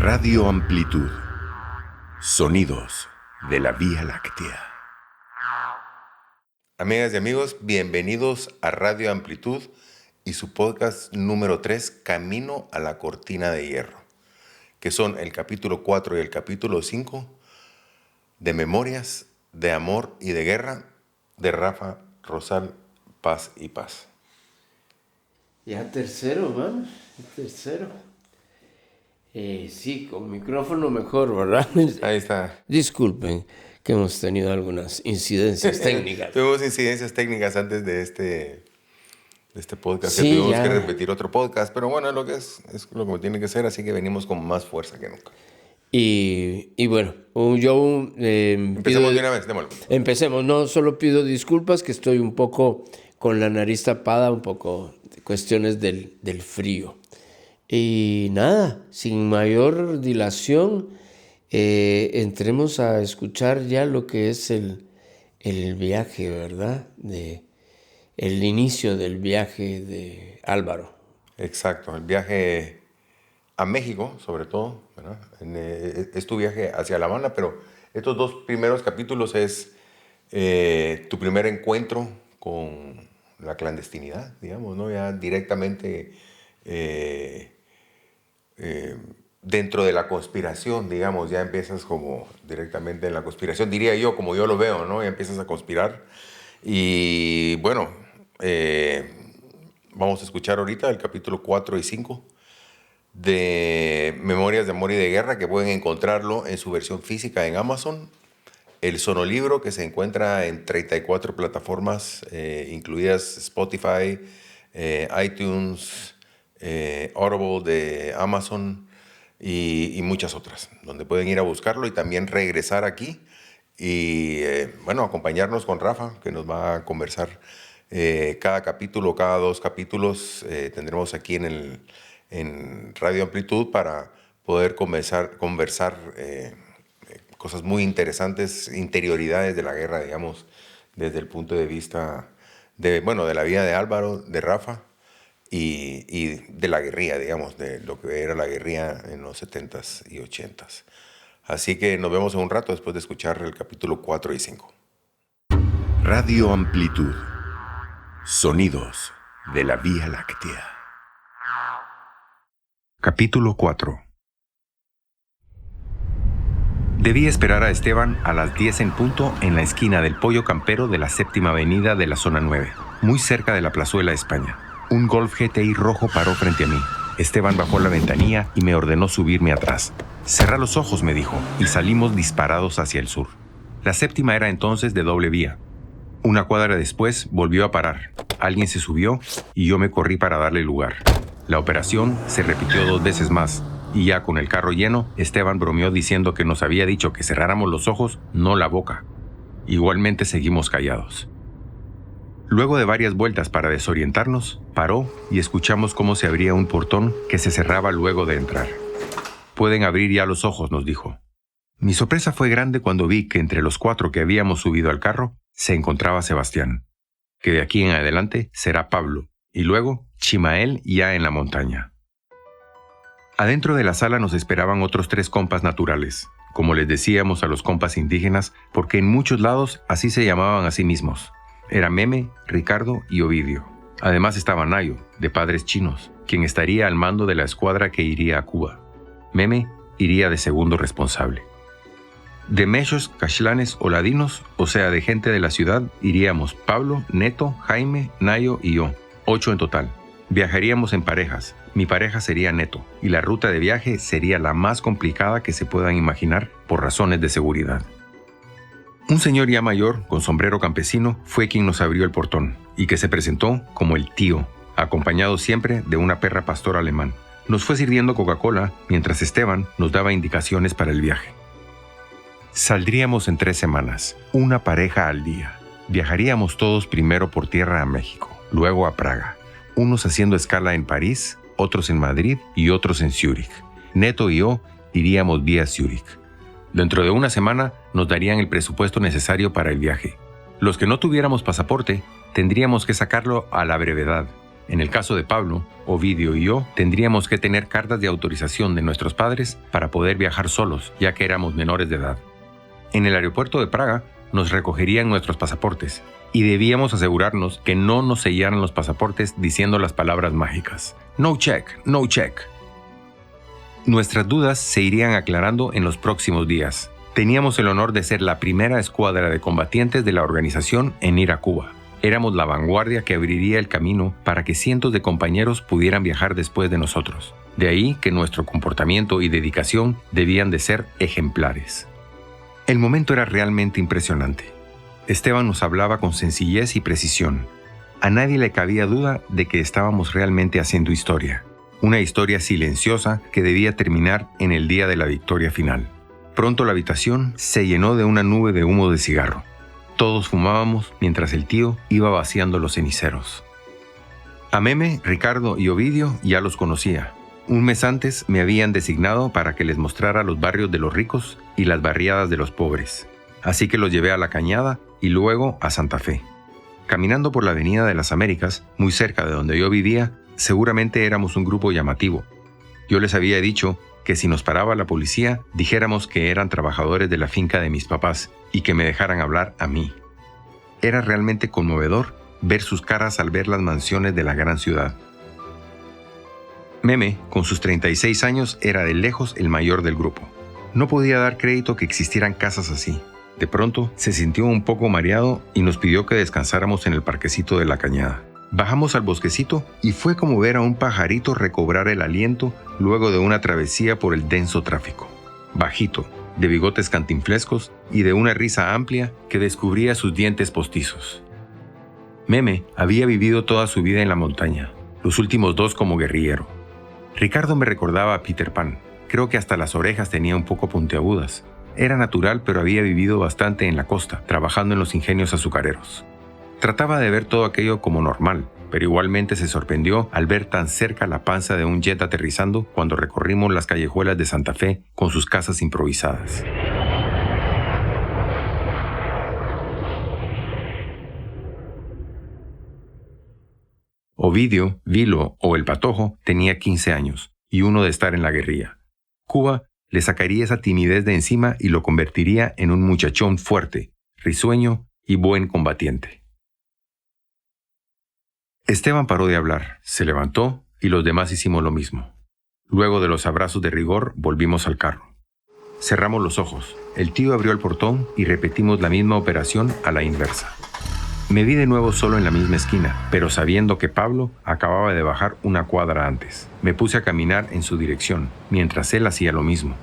Radio Amplitud. Sonidos de la Vía Láctea. Amigas y amigos, bienvenidos a Radio Amplitud y su podcast número 3, Camino a la Cortina de Hierro, que son el capítulo 4 y el capítulo 5 de Memorias de Amor y de Guerra de Rafa Rosal, Paz y Paz. Ya tercero, man, tercero. Sí, con micrófono mejor, ¿verdad? Ahí está. Disculpen que hemos tenido algunas incidencias técnicas. Tuvimos incidencias técnicas antes de este podcast, Sí, que tuvimos ya. que repetir otro podcast, pero bueno, es lo que es lo que tiene que ser, así que venimos con más fuerza que nunca. Y bueno, yo Empecemos de una vez, démoslo. Empecemos, no solo pido disculpas que estoy un poco con la nariz tapada, un poco de cuestiones del frío. Y nada, sin mayor dilación, entremos a escuchar ya lo que es el viaje, ¿verdad? El inicio del viaje de Álvaro. Exacto, el viaje a México, sobre todo, ¿verdad? Es tu viaje hacia La Habana, pero estos dos primeros capítulos es tu primer encuentro con la clandestinidad, digamos, ¿no? Ya directamente dentro de la conspiración, digamos, ya empiezas como directamente en la conspiración, diría yo, como yo lo veo, ¿no? Ya empiezas a conspirar. Y bueno, vamos a escuchar ahorita el capítulo 4 y 5 de Memorias de Amor y de Guerra, que pueden encontrarlo en su versión física en Amazon. El sonolibro, que se encuentra en 34 plataformas, incluidas Spotify, iTunes, Audible de Amazon y muchas otras, donde pueden ir a buscarlo y también regresar aquí y, bueno, acompañarnos con Rafa, que nos va a conversar cada capítulo, cada 2 capítulos. Tendremos aquí en Radio Amplitud para poder conversar cosas muy interesantes, interioridades de la guerra, digamos, desde el punto de vista de la vida de Álvaro, de Rafa y de la guerrilla, digamos, de lo que era la guerrilla en los 70s y 80s. Así que nos vemos en un rato después de escuchar el capítulo 4 y 5. Radio Amplitud. Sonidos de la Vía Láctea. Capítulo 4. Debí esperar a Esteban a las 10 en punto en la esquina del Pollo Campero de la 7ª Avenida de la Zona 9, muy cerca de la Plazuela España. Un Golf GTI rojo paró frente a mí. Esteban bajó la ventanilla y me ordenó subirme atrás. «Cerra los ojos», me dijo, y salimos disparados hacia el sur. La 7ª era entonces de doble vía. Una cuadra después volvió a parar. Alguien se subió y yo me corrí para darle lugar. La operación se repitió 2 veces más. Y ya con el carro lleno, Esteban bromeó diciendo que nos había dicho que cerráramos los ojos, no la boca. Igualmente seguimos callados. Luego de varias vueltas para desorientarnos, paró y escuchamos cómo se abría un portón que se cerraba luego de entrar. «Pueden abrir ya los ojos», nos dijo. Mi sorpresa fue grande cuando vi que entre los 4 que habíamos subido al carro se encontraba Sebastián, que de aquí en adelante será Pablo, y luego Chimael ya en la montaña. Adentro de la sala nos esperaban otros 3 compas naturales, como les decíamos a los compas indígenas, porque en muchos lados así se llamaban a sí mismos. Era Meme, Ricardo y Ovidio. Además estaba Nayo, de padres chinos, quien estaría al mando de la escuadra que iría a Cuba. Meme iría de segundo responsable. De mechos, caxlanes o ladinos, o sea, de gente de la ciudad, iríamos Pablo, Neto, Jaime, Nayo y yo, 8 en total. Viajaríamos en parejas. Mi pareja sería Neto, y la ruta de viaje sería la más complicada que se puedan imaginar por razones de seguridad. Un señor ya mayor, con sombrero campesino, fue quien nos abrió el portón, y que se presentó como el tío, acompañado siempre de una perra pastor alemán. Nos fue sirviendo Coca-Cola, mientras Esteban nos daba indicaciones para el viaje. Saldríamos en 3 semanas, una pareja al día. Viajaríamos todos primero por tierra a México, luego a Praga. Unos haciendo escala en París, otros en Madrid y otros en Zúrich. Neto y yo iríamos vía Zúrich. Dentro de una semana nos darían el presupuesto necesario para el viaje. Los que no tuviéramos pasaporte tendríamos que sacarlo a la brevedad. En el caso de Pablo, Ovidio y yo tendríamos que tener cartas de autorización de nuestros padres para poder viajar solos, ya que éramos menores de edad. En el aeropuerto de Praga nos recogerían nuestros pasaportes y debíamos asegurarnos que no nos sellaran los pasaportes diciendo las palabras mágicas: "No check, no check". Nuestras dudas se irían aclarando en los próximos días. Teníamos el honor de ser la primera escuadra de combatientes de la organización en ir a Cuba. Éramos la vanguardia que abriría el camino para que cientos de compañeros pudieran viajar después de nosotros. De ahí que nuestro comportamiento y dedicación debían de ser ejemplares. El momento era realmente impresionante. Esteban nos hablaba con sencillez y precisión. A nadie le cabía duda de que estábamos realmente haciendo historia. Una historia silenciosa que debía terminar en el día de la victoria final. Pronto la habitación se llenó de una nube de humo de cigarro. Todos fumábamos mientras el tío iba vaciando los ceniceros. A Meme, Ricardo y Ovidio ya los conocía. Un mes antes me habían designado para que les mostrara los barrios de los ricos y las barriadas de los pobres. Así que los llevé a La Cañada y luego a Santa Fe. Caminando por la Avenida de las Américas, muy cerca de donde yo vivía, seguramente éramos un grupo llamativo. Yo les había dicho que si nos paraba la policía, dijéramos que eran trabajadores de la finca de mis papás y que me dejaran hablar a mí. Era realmente conmovedor ver sus caras al ver las mansiones de la gran ciudad. Meme, con sus 36 años, era de lejos el mayor del grupo. No podía dar crédito que existieran casas así. De pronto, se sintió un poco mareado y nos pidió que descansáramos en el parquecito de La Cañada. Bajamos al bosquecito y fue como ver a un pajarito recobrar el aliento luego de una travesía por el denso tráfico. Bajito, de bigotes cantinflescos y de una risa amplia que descubría sus dientes postizos. Meme había vivido toda su vida en la montaña, los últimos 2 como guerrillero. Ricardo me recordaba a Peter Pan. Creo que hasta las orejas tenía un poco puntiagudas. Era natural, pero había vivido bastante en la costa, trabajando en los ingenios azucareros. Trataba de ver todo aquello como normal, pero igualmente se sorprendió al ver tan cerca la panza de un jet aterrizando cuando recorrimos las callejuelas de Santa Fe con sus casas improvisadas. Ovidio, Vilo o el Patojo tenía 15 años y uno de estar en la guerrilla. Cuba le sacaría esa timidez de encima y lo convertiría en un muchachón fuerte, risueño y buen combatiente. Esteban paró de hablar, se levantó y los demás hicimos lo mismo. Luego de los abrazos de rigor, volvimos al carro. Cerramos los ojos, el tío abrió el portón y repetimos la misma operación a la inversa. Me vi de nuevo solo en la misma esquina, pero sabiendo que Pablo acababa de bajar una cuadra antes. Me puse a caminar en su dirección, mientras él hacía lo mismo.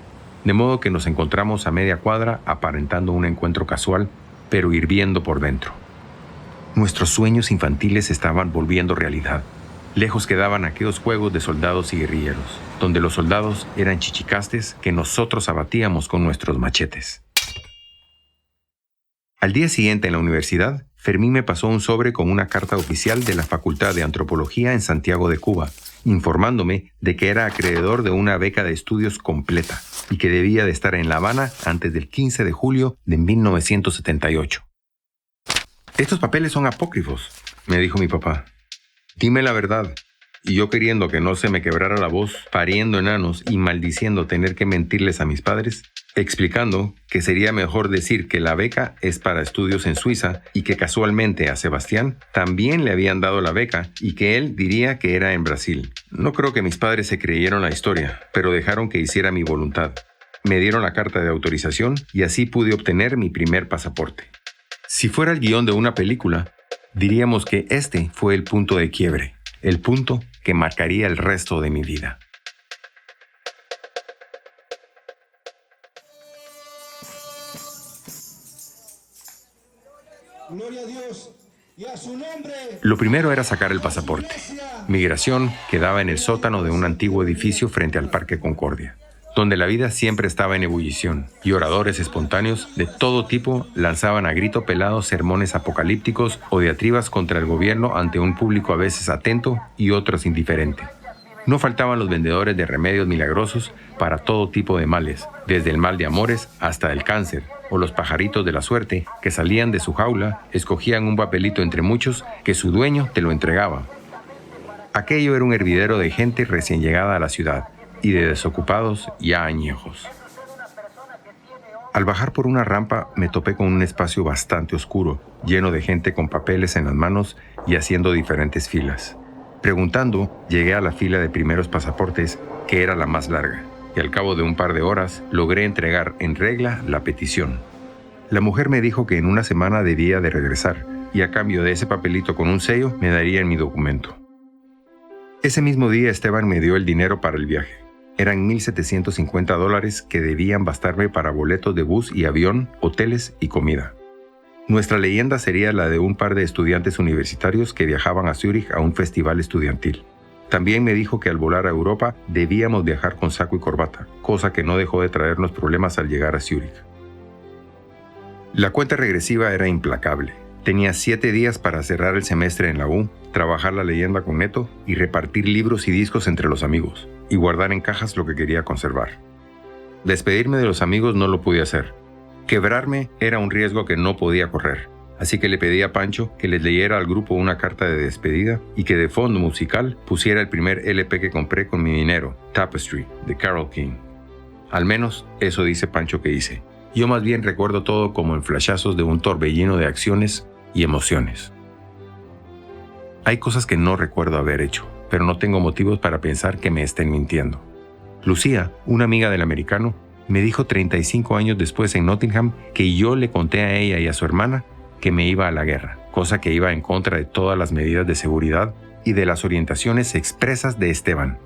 De modo que nos encontramos a media cuadra aparentando un encuentro casual, pero hirviendo por dentro. Nuestros sueños infantiles se estaban volviendo realidad. Lejos quedaban aquellos juegos de soldados y guerrilleros, donde los soldados eran chichicastes que nosotros abatíamos con nuestros machetes. Al día siguiente en la universidad, Fermín me pasó un sobre con una carta oficial de la Facultad de Antropología en Santiago de Cuba, informándome de que era acreedor de una beca de estudios completa y que debía de estar en La Habana antes del 15 de julio de 1978. «Estos papeles son apócrifos», me dijo mi papá. «Dime la verdad». Y yo, queriendo que no se me quebrara la voz, pariendo enanos y maldiciendo tener que mentirles a mis padres, explicando que sería mejor decir que la beca es para estudios en Suiza y que casualmente a Sebastián también le habían dado la beca y que él diría que era en Brasil. No creo que mis padres se creyeron la historia, pero dejaron que hiciera mi voluntad. Me dieron la carta de autorización y así pude obtener mi primer pasaporte. Si fuera el guión de una película, diríamos que este fue el punto de quiebre, el punto que marcaría el resto de mi vida. Gloria a Dios y a su nombre. Lo primero era sacar el pasaporte. Migración quedaba en el sótano de un antiguo edificio frente al Parque Concordia, donde la vida siempre estaba en ebullición, y oradores espontáneos de todo tipo lanzaban a grito pelado sermones apocalípticos o diatribas contra el gobierno ante un público a veces atento y otros indiferente. No faltaban los vendedores de remedios milagrosos para todo tipo de males, desde el mal de amores hasta el cáncer, o los pajaritos de la suerte que salían de su jaula, escogían un papelito entre muchos que su dueño te lo entregaba. Aquello era un hervidero de gente recién llegada a la ciudad y de desocupados ya añejos. Al bajar por una rampa me topé con un espacio bastante oscuro, lleno de gente con papeles en las manos y haciendo diferentes filas. Preguntando, llegué a la fila de primeros pasaportes, que era la más larga, y al cabo de un par de horas logré entregar en regla la petición. La mujer me dijo que en una semana debía de regresar, y a cambio de ese papelito con un sello me darían mi documento. Ese mismo día Esteban me dio el dinero para el viaje. Eran $1,750 que debían bastarme para boletos de bus y avión, hoteles y comida. Nuestra leyenda sería la de un par de estudiantes universitarios que viajaban a Zúrich a un festival estudiantil. También me dijo que al volar a Europa debíamos viajar con saco y corbata, cosa que no dejó de traernos problemas al llegar a Zúrich. La cuenta regresiva era implacable. Tenía 7 días para cerrar el semestre en la U, trabajar la leyenda con Neto y repartir libros y discos entre los amigos, y guardar en cajas lo que quería conservar. Despedirme de los amigos no lo pude hacer. Quebrarme era un riesgo que no podía correr, así que le pedí a Pancho que les leyera al grupo una carta de despedida y que de fondo musical pusiera el primer LP que compré con mi dinero, Tapestry, de Carole King. Al menos eso dice Pancho que hice. Yo más bien recuerdo todo como en flashazos de un torbellino de acciones y emociones. Hay cosas que no recuerdo haber hecho, pero no tengo motivos para pensar que me estén mintiendo. Lucía, una amiga del americano, me dijo 35 años después en Nottingham que yo le conté a ella y a su hermana que me iba a la guerra, cosa que iba en contra de todas las medidas de seguridad y de las orientaciones expresas de Esteban.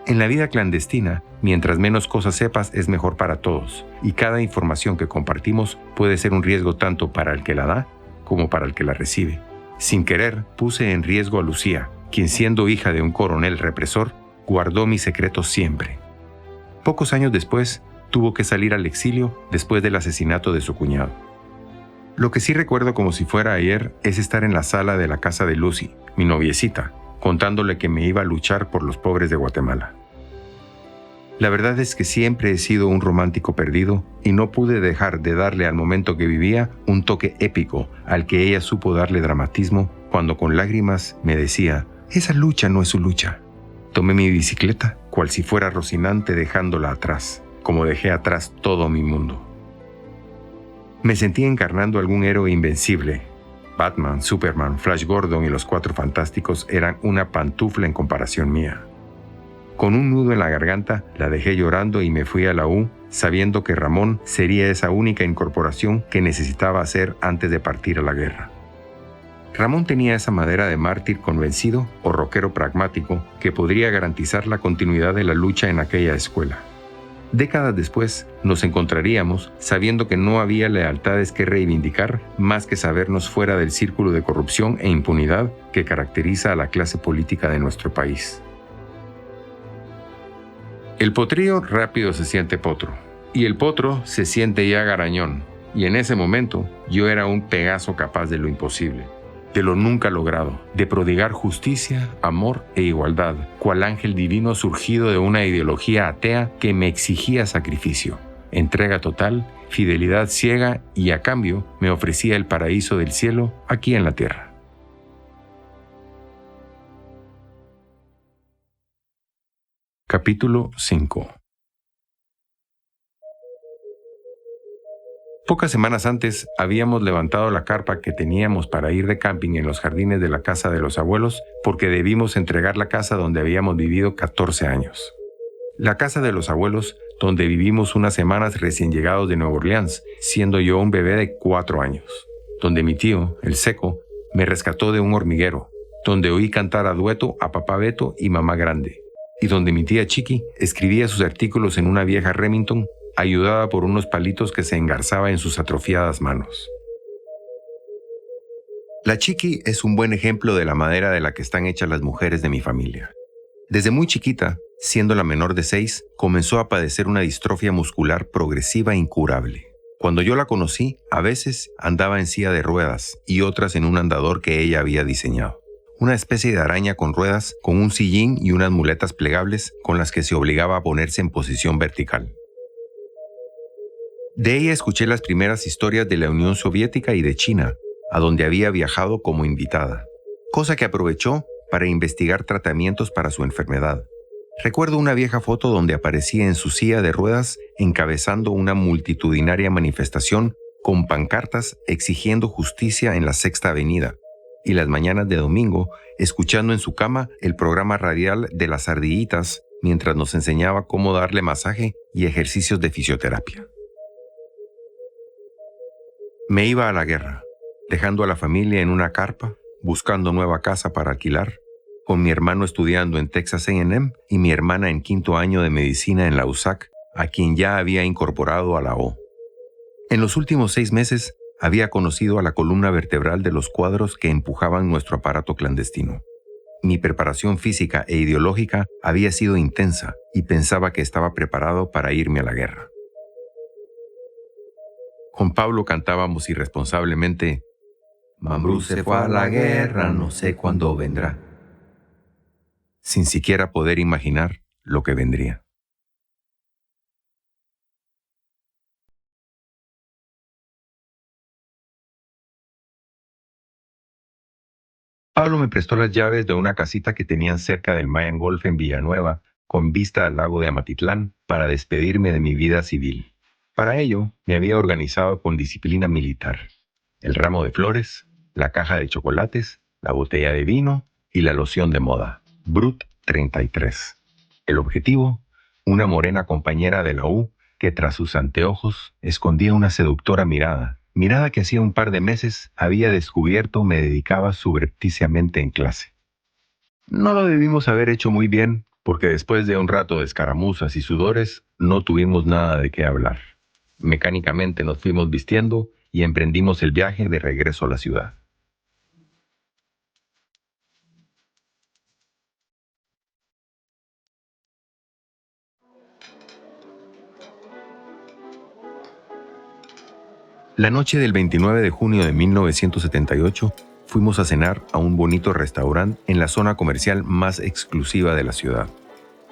En la vida clandestina, mientras menos cosas sepas es mejor para todos, y cada información que compartimos puede ser un riesgo tanto para el que la da como para el que la recibe. Sin querer, puse en riesgo a Lucía, quien siendo hija de un coronel represor, guardó mi secreto siempre. Pocos años después, tuvo que salir al exilio después del asesinato de su cuñado. Lo que sí recuerdo como si fuera ayer es estar en la sala de la casa de Lucy, mi noviecita, contándole que me iba a luchar por los pobres de Guatemala. La verdad es que siempre he sido un romántico perdido y no pude dejar de darle al momento que vivía un toque épico al que ella supo darle dramatismo cuando con lágrimas me decía: «Esa lucha no es su lucha». Tomé mi bicicleta, cual si fuera Rocinante dejándola atrás, como dejé atrás todo mi mundo. Me sentí encarnando algún héroe invencible. Batman, Superman, Flash Gordon y los Cuatro Fantásticos eran una pantufla en comparación mía. Con un nudo en la garganta, la dejé llorando y me fui a la U, sabiendo que Ramón sería esa única incorporación que necesitaba hacer antes de partir a la guerra. Ramón tenía esa madera de mártir convencido o rockero pragmático que podría garantizar la continuidad de la lucha en aquella escuela. Décadas después, nos encontraríamos sabiendo que no había lealtades que reivindicar más que sabernos fuera del círculo de corrupción e impunidad que caracteriza a la clase política de nuestro país. El potrillo rápido se siente potro, y el potro se siente ya garañón, y en ese momento yo era un Pegaso capaz de lo imposible, de lo nunca logrado, de prodigar justicia, amor e igualdad, cual ángel divino surgido de una ideología atea que me exigía sacrificio, entrega total, fidelidad ciega y a cambio me ofrecía el paraíso del cielo aquí en la tierra. Capítulo 5. Pocas semanas antes habíamos levantado la carpa que teníamos para ir de camping en los jardines de la casa de los abuelos porque debimos entregar la casa donde habíamos vivido 14 años. La casa de los abuelos donde vivimos unas semanas recién llegados de Nueva Orleans, siendo yo un bebé de 4 años. Donde mi tío, el Seco, me rescató de un hormiguero. Donde oí cantar a dueto a papá Beto y mamá Grande. Y donde mi tía Chiqui escribía sus artículos en una vieja Remington, ayudada por unos palitos que se engarzaba en sus atrofiadas manos. La Chiqui es un buen ejemplo de la madera de la que están hechas las mujeres de mi familia. Desde muy chiquita, siendo la menor de 6, comenzó a padecer una distrofia muscular progresiva e incurable. Cuando yo la conocí, a veces andaba en silla de ruedas y otras en un andador que ella había diseñado. Una especie de araña con ruedas, con un sillín y unas muletas plegables con las que se obligaba a ponerse en posición vertical. De ella escuché las primeras historias de la Unión Soviética y de China, a donde había viajado como invitada, cosa que aprovechó para investigar tratamientos para su enfermedad. Recuerdo una vieja foto donde aparecía en su silla de ruedas encabezando una multitudinaria manifestación con pancartas exigiendo justicia en la Sexta Avenida, y las mañanas de domingo escuchando en su cama el programa radial de las ardillitas mientras nos enseñaba cómo darle masaje y ejercicios de fisioterapia. Me iba a la guerra, dejando a la familia en una carpa, buscando nueva casa para alquilar, con mi hermano estudiando en Texas A&M y mi hermana en 5º año de medicina en la USAC, a quien ya había incorporado a la O. En los últimos 6 meses había conocido a la columna vertebral de los cuadros que empujaban nuestro aparato clandestino. Mi preparación física e ideológica había sido intensa y pensaba que estaba preparado para irme a la guerra. Con Pablo cantábamos irresponsablemente: Mambrú se fue a la guerra, no sé cuándo vendrá, sin siquiera poder imaginar lo que vendría. Pablo me prestó las llaves de una casita que tenían cerca del Mayan Golf en Villanueva, con vista al lago de Amatitlán, para despedirme de mi vida civil. Para ello, me había organizado con disciplina militar: el ramo de flores, la caja de chocolates, la botella de vino y la loción de moda, Brut 33. El objetivo: una morena compañera de la U que tras sus anteojos escondía una seductora mirada que hacía un par de meses había descubierto me dedicaba subrepticiamente en clase. No lo debimos haber hecho muy bien, porque después de un rato de escaramuzas y sudores, no tuvimos nada de qué hablar. Mecánicamente nos fuimos vistiendo y emprendimos el viaje de regreso a la ciudad. La noche del 29 de junio de 1978, fuimos a cenar a un bonito restaurante en la zona comercial más exclusiva de la ciudad.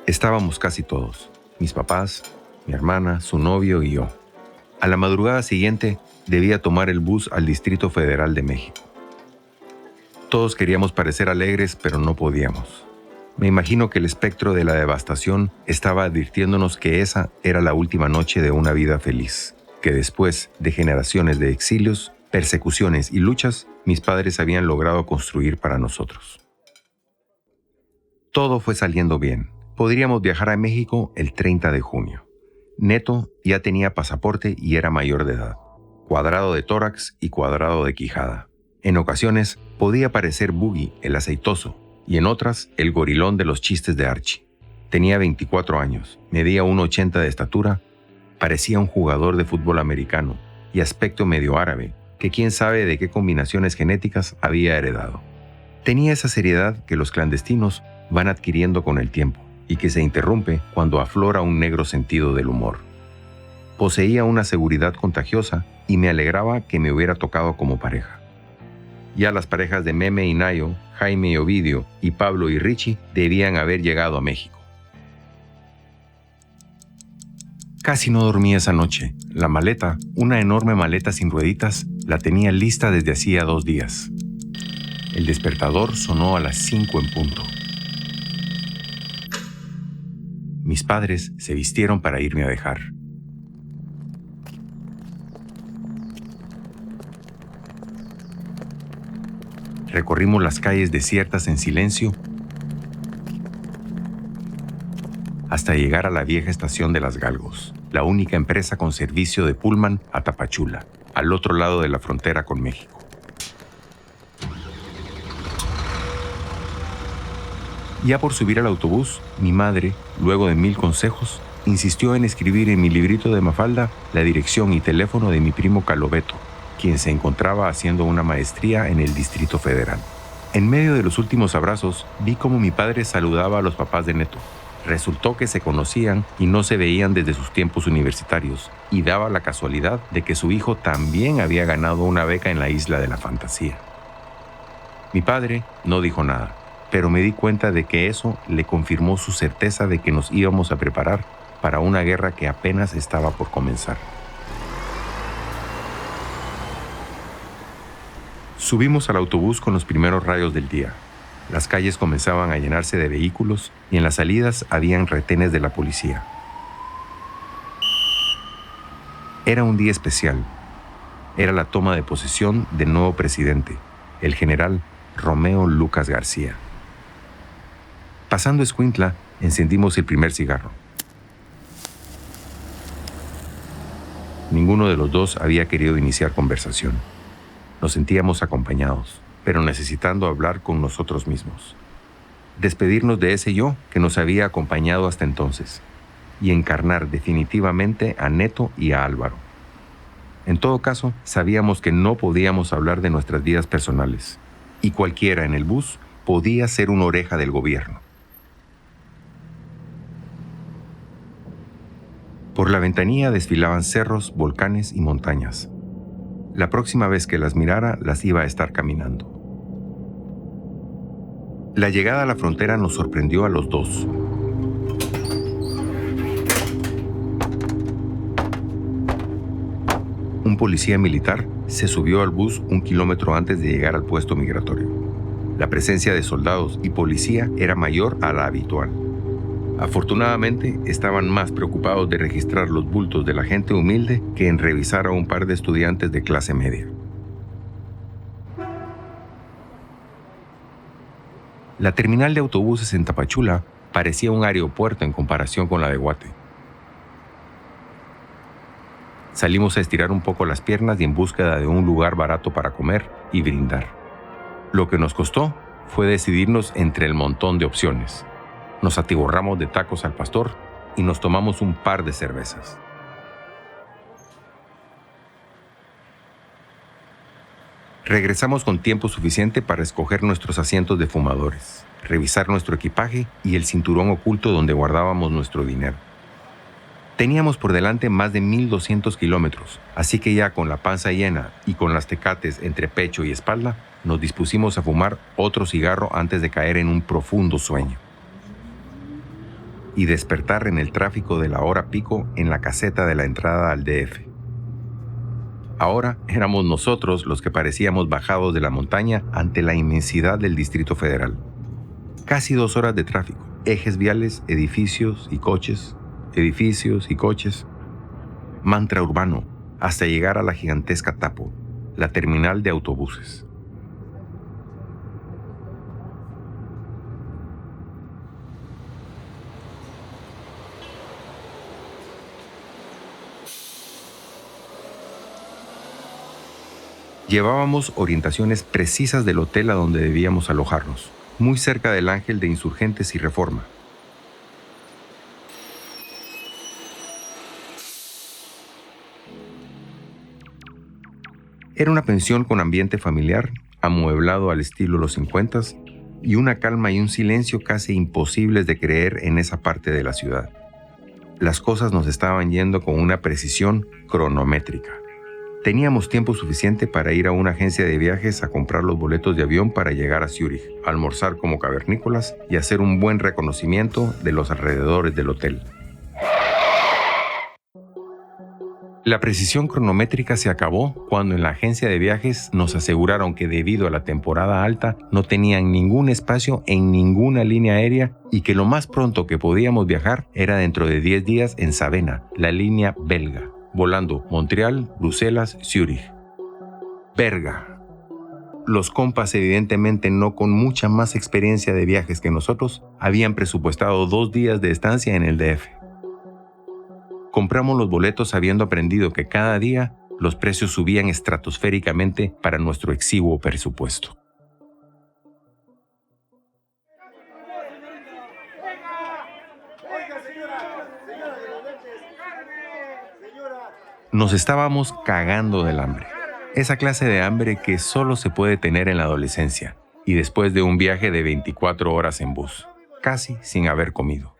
Estábamos casi todos: mis papás, mi hermana, su novio y yo. A la madrugada siguiente, debía tomar el bus al Distrito Federal de México. Todos queríamos parecer alegres, pero no podíamos. Me imagino que el espectro de la devastación estaba advirtiéndonos que esa era la última noche de una vida feliz, que después de generaciones de exilios, persecuciones y luchas, mis padres habían logrado construir para nosotros. Todo fue saliendo bien. Podríamos viajar a México el 30 de junio. Neto ya tenía pasaporte y era mayor de edad, cuadrado de tórax y cuadrado de quijada. En ocasiones podía parecer Boogie, el aceitoso, y en otras el gorilón de los chistes de Archie. Tenía 24 años, medía 1,80 de estatura, parecía un jugador de fútbol americano y aspecto medio árabe, que quién sabe de qué combinaciones genéticas había heredado. Tenía esa seriedad que los clandestinos van adquiriendo con el tiempo y que se interrumpe cuando aflora un negro sentido del humor. Poseía una seguridad contagiosa y me alegraba que me hubiera tocado como pareja. Ya las parejas de Meme y Nayo, Jaime y Ovidio, y Pablo y Richie debían haber llegado a México. Casi no dormí esa noche. La maleta, una enorme maleta sin rueditas, la tenía lista desde hacía 2 días. El despertador sonó a las 5 en punto. Mis padres se vistieron para irme a dejar. Recorrimos las calles desiertas en silencio hasta llegar a la vieja estación de Las Galgos, la única empresa con servicio de pullman a Tapachula, al otro lado de la frontera con México. Ya por subir al autobús, mi madre, luego de 1000 consejos, insistió en escribir en mi librito de Mafalda la dirección y teléfono de mi primo Calobeto, quien se encontraba haciendo una maestría en el Distrito Federal. En medio de los últimos abrazos, vi cómo mi padre saludaba a los papás de Neto. Resultó que se conocían y no se veían desde sus tiempos universitarios, y daba la casualidad de que su hijo también había ganado una beca en la Isla de la Fantasía. Mi padre no dijo nada, pero me di cuenta de que eso le confirmó su certeza de que nos íbamos a preparar para una guerra que apenas estaba por comenzar. Subimos al autobús con los primeros rayos del día. Las calles comenzaban a llenarse de vehículos y en las salidas habían retenes de la policía. Era un día especial. Era la toma de posesión del nuevo presidente, el general Romeo Lucas García. Pasando Escuintla, encendimos el primer cigarro. Ninguno de los dos había querido iniciar conversación. Nos sentíamos acompañados, pero necesitando hablar con nosotros mismos. Despedirnos de ese yo que nos había acompañado hasta entonces y encarnar definitivamente a Neto y a Álvaro. En todo caso, sabíamos que no podíamos hablar de nuestras vidas personales y cualquiera en el bus podía ser una oreja del gobierno. Por la ventanilla desfilaban cerros, volcanes y montañas. La próxima vez que las mirara, las iba a estar caminando. La llegada a la frontera nos sorprendió a los dos. Un policía militar se subió al bus 1 kilómetro antes de llegar al puesto migratorio. La presencia de soldados y policía era mayor a la habitual. Afortunadamente, estaban más preocupados de registrar los bultos de la gente humilde que en revisar a un par de estudiantes de clase media. La terminal de autobuses en Tapachula parecía un aeropuerto en comparación con la de Guate. Salimos a estirar un poco las piernas y en búsqueda de un lugar barato para comer y brindar. Lo que nos costó fue decidirnos entre el montón de opciones. Nos atiborramos de tacos al pastor y nos tomamos un par de cervezas. Regresamos con tiempo suficiente para escoger nuestros asientos de fumadores, revisar nuestro equipaje y el cinturón oculto donde guardábamos nuestro dinero. Teníamos por delante más de 1,200 kilómetros, así que ya con la panza llena y con las tecates entre pecho y espalda, nos dispusimos a fumar otro cigarro antes de caer en un profundo sueño y despertar en el tráfico de la hora pico en la caseta de la entrada al DF. Ahora éramos nosotros los que parecíamos bajados de la montaña ante la inmensidad del Distrito Federal. Casi 2 horas de tráfico, ejes viales, edificios y coches, mantra urbano, hasta llegar a la gigantesca Tapo, la terminal de autobuses. Llevábamos orientaciones precisas del hotel a donde debíamos alojarnos, muy cerca del Ángel de Insurgentes y Reforma. Era una pensión con ambiente familiar, amueblado al estilo los 50s, y una calma y un silencio casi imposibles de creer en esa parte de la ciudad. Las cosas nos estaban yendo con una precisión cronométrica. Teníamos tiempo suficiente para ir a una agencia de viajes a comprar los boletos de avión para llegar a Zúrich, almorzar como cavernícolas y hacer un buen reconocimiento de los alrededores del hotel. La precisión cronométrica se acabó cuando en la agencia de viajes nos aseguraron que debido a la temporada alta no tenían ningún espacio en ninguna línea aérea y que lo más pronto que podíamos viajar era dentro de 10 días en Sabena, la línea belga, volando Montreal, Bruselas, Zúrich. Verga. Los compas, evidentemente no con mucha más experiencia de viajes que nosotros, habían presupuestado 2 días de estancia en el DF. Compramos los boletos habiendo aprendido que cada día los precios subían estratosféricamente para nuestro exiguo presupuesto. Nos estábamos cagando del hambre. Esa clase de hambre que solo se puede tener en la adolescencia y después de un viaje de 24 horas en bus, casi sin haber comido.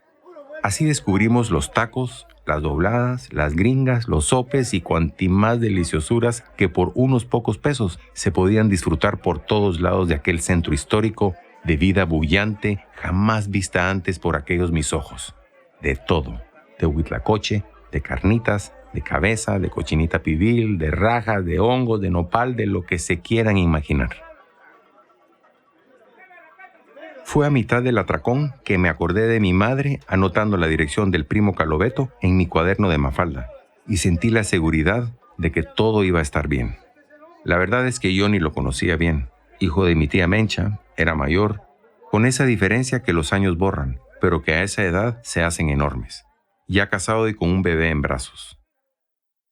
Así descubrimos los tacos, las dobladas, las gringas, los sopes y cuanti más deliciosuras que por unos pocos pesos se podían disfrutar por todos lados de aquel centro histórico de vida bullante jamás vista antes por aquellos mis ojos. De todo, de huitlacoche, de carnitas, de cabeza, de cochinita pibil, de rajas, de hongos, de nopal, de lo que se quieran imaginar. Fue a mitad del atracón que me acordé de mi madre anotando la dirección del primo Calobeto en mi cuaderno de Mafalda y sentí la seguridad de que todo iba a estar bien. La verdad es que yo ni lo conocía bien. Hijo de mi tía Mencha, era mayor, con esa diferencia que los años borran, pero que a esa edad se hacen enormes, ya casado y con un bebé en brazos.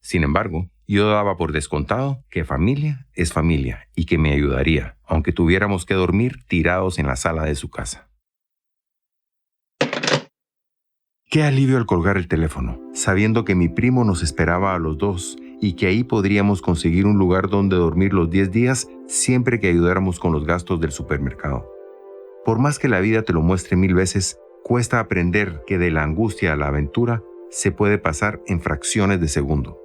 Sin embargo, yo daba por descontado que familia es familia y que me ayudaría, aunque tuviéramos que dormir tirados en la sala de su casa. Qué alivio al colgar el teléfono, sabiendo que mi primo nos esperaba a los dos y que ahí podríamos conseguir un lugar donde dormir los 10 días siempre que ayudáramos con los gastos del supermercado. Por más que la vida te lo muestre 1000 veces, cuesta aprender que de la angustia a la aventura se puede pasar en fracciones de segundo.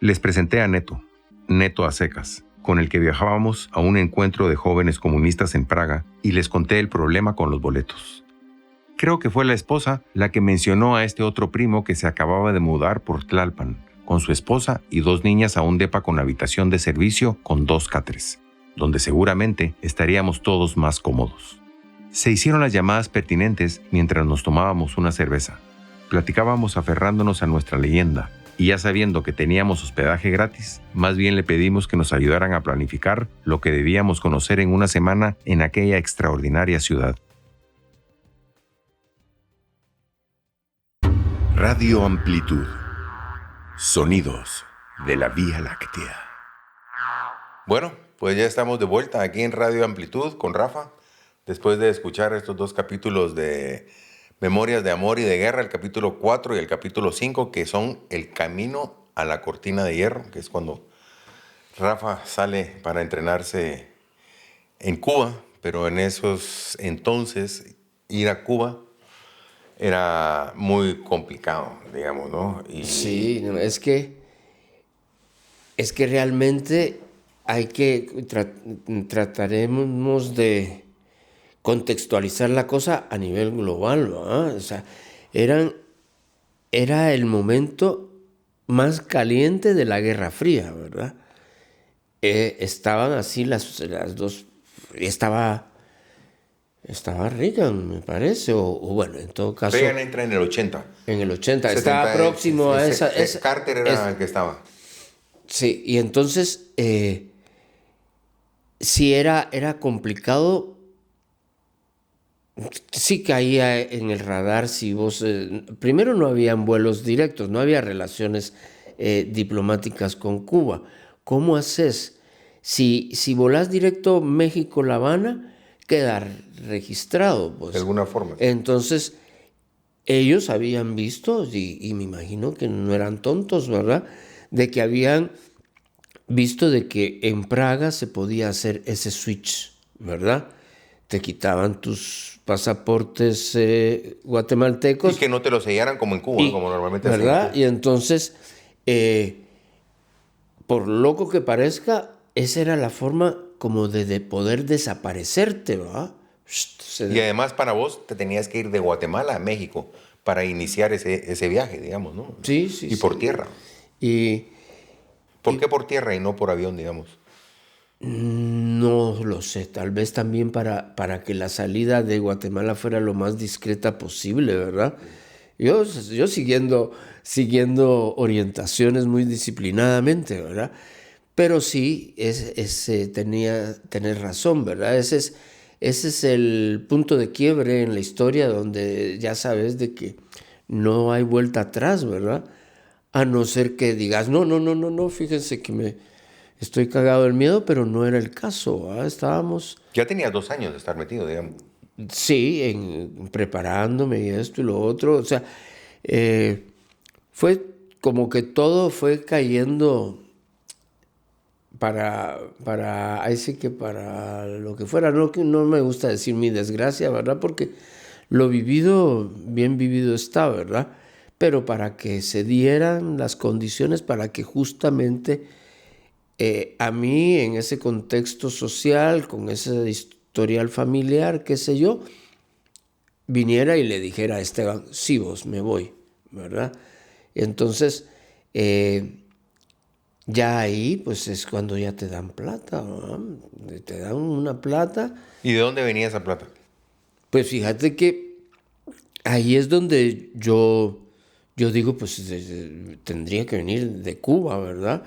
Les presenté a Neto a secas, con el que viajábamos a un encuentro de jóvenes comunistas en Praga y les conté el problema con los boletos. Creo que fue la esposa la que mencionó a este otro primo que se acababa de mudar por Tlalpan, con su esposa y 2 niñas a un depa con habitación de servicio con 2 catres, donde seguramente estaríamos todos más cómodos. Se hicieron las llamadas pertinentes mientras nos tomábamos una cerveza. Platicábamos aferrándonos a nuestra leyenda, y ya sabiendo que teníamos hospedaje gratis, más bien le pedimos que nos ayudaran a planificar lo que debíamos conocer en una semana en aquella extraordinaria ciudad. Radio Amplitud. Sonidos de la Vía Láctea. Bueno, pues ya estamos de vuelta aquí en Radio Amplitud con Rafa, después de escuchar estos 2 capítulos de Memorias de Amor y de Guerra, el capítulo 4 y el capítulo 5, que son el camino a la cortina de hierro, que es cuando Rafa sale para entrenarse en Cuba, pero en esos entonces ir a Cuba era muy complicado, digamos, ¿no? Sí, no, es que realmente hay que trataremos de contextualizar la cosa a nivel global, ¿verdad? O sea, era el momento más caliente de la Guerra Fría, ¿verdad? Estaban así las dos, estaba Reagan, me parece, o bueno, en todo caso... Reagan entra en el 80. En el 80, 70, estaba próximo a esa... Carter era el que estaba. Sí, y entonces, sí era complicado. Sí caía en el radar si vos... primero no habían vuelos directos, no había relaciones diplomáticas con Cuba. ¿Cómo haces? Si volás directo México-La Habana, queda registrado. Pues. De alguna forma. Entonces, ellos habían visto, y me imagino que no eran tontos, ¿verdad?, de que habían visto de que en Praga se podía hacer ese switch, ¿verdad? Te quitaban tus pasaportes guatemaltecos. Y que no te lo sellaran como en Cuba, como normalmente hacen. ¿Verdad? Y entonces, por loco que parezca, esa era la forma como de poder desaparecerte, ¿verdad? Y además para vos te tenías que ir de Guatemala a México para iniciar ese viaje, digamos, ¿no? Sí, sí. Y por tierra. ¿Por qué por tierra y no por avión, digamos? No lo sé, tal vez también para que la salida de Guatemala fuera lo más discreta posible, ¿verdad? Yo siguiendo orientaciones muy disciplinadamente, ¿verdad? Pero sí, tenés razón, ¿verdad? Ese es el punto de quiebre en la historia donde ya sabes de que no hay vuelta atrás, ¿verdad? A no ser que digas, no, fíjense que estoy cagado del miedo, pero no era el caso, ¿verdad? Estábamos... Ya tenías 2 años de estar metido, digamos. Sí, preparándome y esto y lo otro. O sea, fue como que todo fue cayendo para lo que fuera. No me gusta decir mi desgracia, ¿verdad? Porque lo vivido, bien vivido está, ¿verdad? Pero para que se dieran las condiciones para que justamente a mí, en ese contexto social, con ese historial familiar, qué sé yo, viniera y le dijera a Esteban, sí, vos, me voy, ¿verdad? Entonces, Ya ahí, pues es cuando ya te dan plata, ¿verdad? Te dan una plata. ¿Y de dónde venía esa plata? Pues fíjate que ahí es donde yo digo, pues tendría que venir de Cuba, ¿verdad?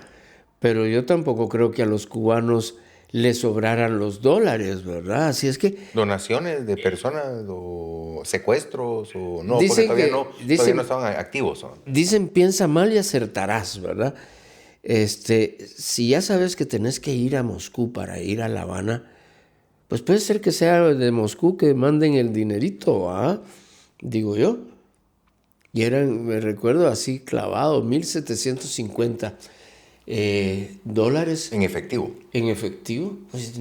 Pero yo tampoco creo que a los cubanos les sobraran los dólares, ¿verdad? Así es que ¿Donaciones de personas o secuestros o no? Porque dicen todavía no estaban activos, ¿no? dicen piensa mal y acertarás, ¿verdad? Si ya sabes que tenés que ir a Moscú para ir a La Habana, pues puede ser que sea de Moscú que manden el dinerito, ¿ah? Digo yo. Y eran, me recuerdo así clavado, 1.750 dólares En efectivo. en efectivo. Pues,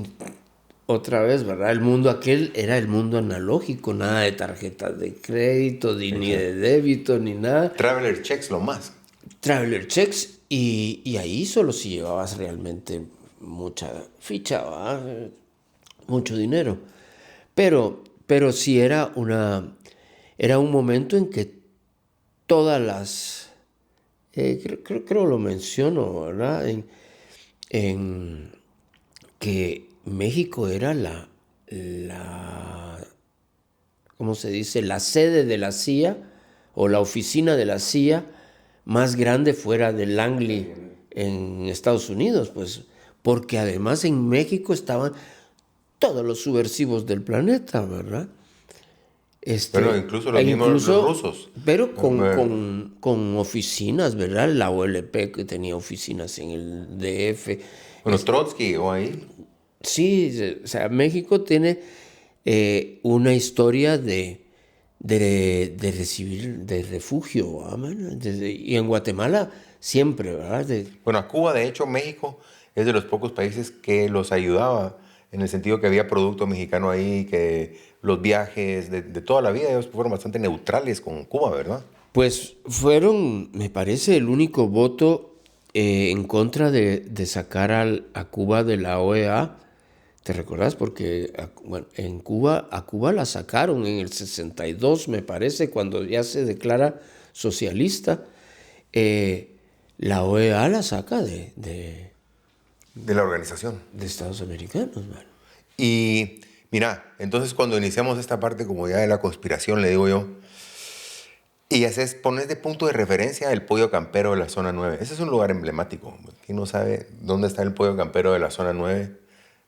otra vez, ¿verdad? El mundo aquel era el mundo analógico, nada de tarjetas de crédito, ni de débito, ni nada. Traveler checks lo más. Traveler checks y ahí solo si llevabas realmente mucha ficha, ¿verdad? Mucho dinero. Pero sí era un momento en que todas las, creo lo menciono, ¿verdad? En que México era ¿cómo se dice? La sede de la CIA o la oficina de la CIA más grande fuera de Langley en Estados Unidos, pues, porque además en México estaban todos los subversivos del planeta, ¿verdad? Bueno, incluso los mismos los rusos. Pero con oficinas, ¿verdad? La OLP que tenía oficinas en el DF. Bueno, Trotsky o ahí. Sí, o sea, México tiene una historia de recibir de refugio, ¿verdad? Y en Guatemala siempre, ¿verdad? Bueno, a Cuba, de hecho, México es de los pocos países que los ayudaba, en el sentido que había producto mexicano ahí, que los viajes de toda la vida, ellos fueron bastante neutrales con Cuba, ¿verdad? Pues fueron, me parece, el único voto en contra de sacar a Cuba de la OEA. ¿Te recordás? Porque bueno, a Cuba la sacaron en el 62, me parece, cuando ya se declara socialista. La OEA la saca de la organización. De Estados Americanos, ¿verdad? Y mira, entonces cuando iniciamos esta parte como ya de la conspiración, le digo yo, y pones de punto de referencia el pollo campero de la zona 9. Ese es un lugar emblemático. ¿Quién no sabe dónde está el pollo campero de la zona 9?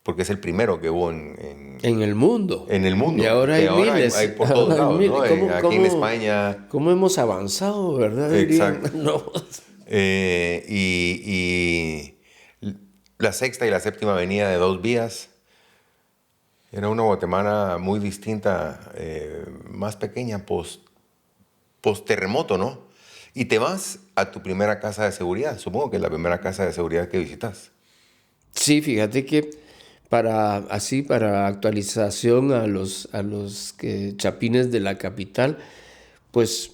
Porque es el primero que hubo en el mundo. En el mundo. Y ahora hay miles. Hay por todos lados, ¿no? Aquí en España. ¿Cómo hemos avanzado, verdad? Exacto. No. Y la sexta y la séptima avenida de 2 vías. Era una Guatemala muy distinta, más pequeña, post-terremoto, ¿no? Y te vas a tu primera casa de seguridad. Supongo que es la primera casa de seguridad que visitas. Sí, fíjate que para actualización a los chapines de la capital, pues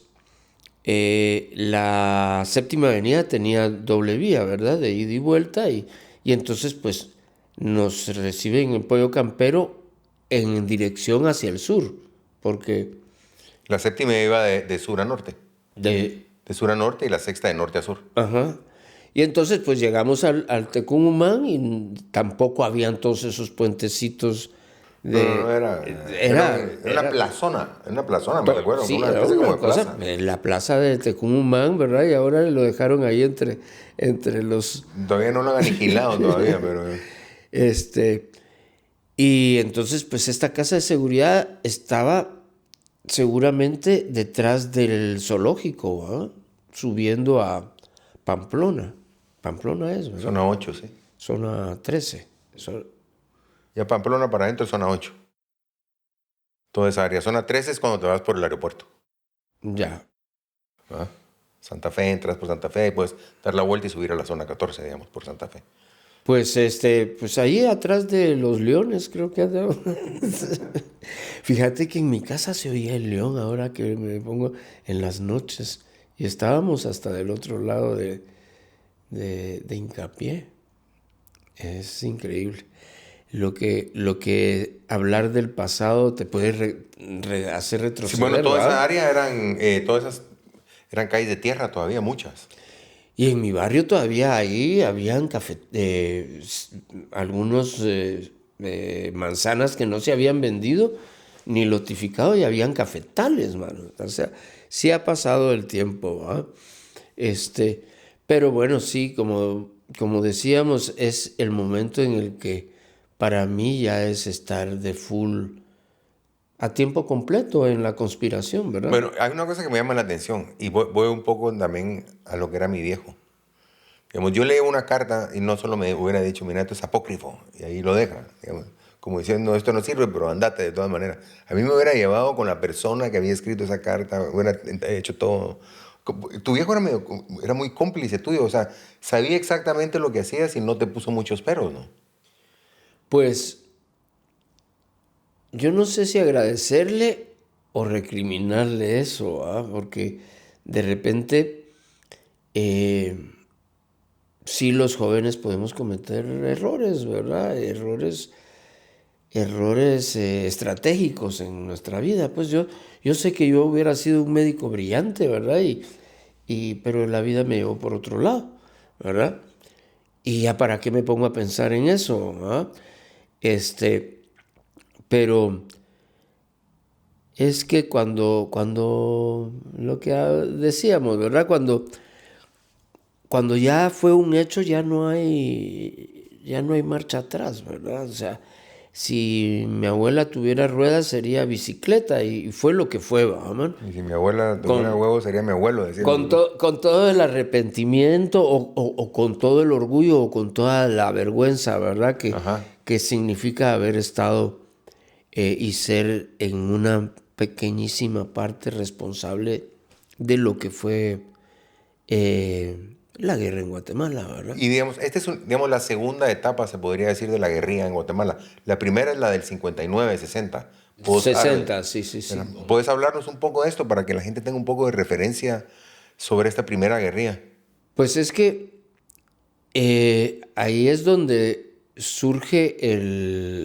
la séptima avenida tenía doble vía, ¿verdad? De ida y vuelta y entonces pues nos reciben en Pollo Campero en dirección hacia el sur, porque... La séptima iba de sur a norte. De sur a norte y la sexta de norte a sur. Ajá. Y entonces pues llegamos al Tecumumán y tampoco habían todos esos puentecitos de... No, era una plazona, me recuerdo. Sí, una era especie una como de cosa, plaza. la plaza de Tecumumán, ¿verdad? Y ahora lo dejaron ahí entre los... Todavía no lo han aniquilado todavía, pero... Y entonces pues esta casa de seguridad estaba seguramente detrás del zoológico, ¿verdad? Subiendo a Pamplona. Pamplona es, ¿verdad? Zona 8, sí. Zona 13. Ya Pamplona para adentro es zona 8. Toda esa área. Zona 13 es cuando te vas por el aeropuerto. Ya. ¿Ah? Santa Fe, entras por Santa Fe, puedes dar la vuelta y subir a la zona 14, digamos, por Santa Fe. Pues pues ahí atrás de los leones creo que andaba. Fíjate que en mi casa se oía el león ahora que me pongo en las noches. Y estábamos hasta del otro lado de Hincapié. Es increíble. Lo que hablar del pasado te puede hacer retroceder. Sí, bueno, toda ¿verdad? esa área todas esas eran calles de tierra todavía, muchas. Y en mi barrio todavía ahí habían algunos manzanas que no se habían vendido ni lotificado y habían cafetales, mano. O sea, sí ha pasado el tiempo, ¿va? Pero bueno, sí, como decíamos, es el momento en el que para mí ya es estar de full a tiempo completo en la conspiración, ¿verdad? Bueno, hay una cosa que me llama la atención y voy un poco también a lo que era mi viejo. Digamos, yo leí una carta y no solo me hubiera dicho, mira, esto es apócrifo, y ahí lo deja, digamos, como diciendo, esto no sirve, pero andate de todas maneras. A mí me hubiera llevado con la persona que había escrito esa carta, hubiera hecho todo. Tu viejo era muy cómplice tuyo, o sea, sabía exactamente lo que hacías y no te puso muchos peros, ¿no? Pues yo no sé si agradecerle o recriminarle eso, ¿ah? Porque de repente sí los jóvenes podemos cometer errores, ¿verdad? Errores estratégicos en nuestra vida. Pues yo sé que yo hubiera sido un médico brillante, ¿verdad? Pero la vida me llevó por otro lado, ¿verdad? Y ya para qué me pongo a pensar en eso, ¿ah? Pero es que cuando lo que decíamos, ¿verdad? Cuando ya fue un hecho, ya no hay marcha atrás, ¿verdad? O sea, si mi abuela tuviera ruedas sería bicicleta y fue lo que fue, ¿verdad? Y si mi abuela tuviera huevos, sería mi abuelo, decía. Con todo el arrepentimiento o con todo el orgullo o con toda la vergüenza, ¿verdad? Que significa haber estado y ser en una pequeñísima parte responsable de lo que fue la guerra en Guatemala, ¿verdad? Y digamos, esta es digamos, la segunda etapa, se podría decir, de la guerrilla en Guatemala. La primera es la del 59, 60. 60, sí. ¿Puedes hablarnos un poco de esto para que la gente tenga un poco de referencia sobre esta primera guerrilla? Pues es que ahí es donde surge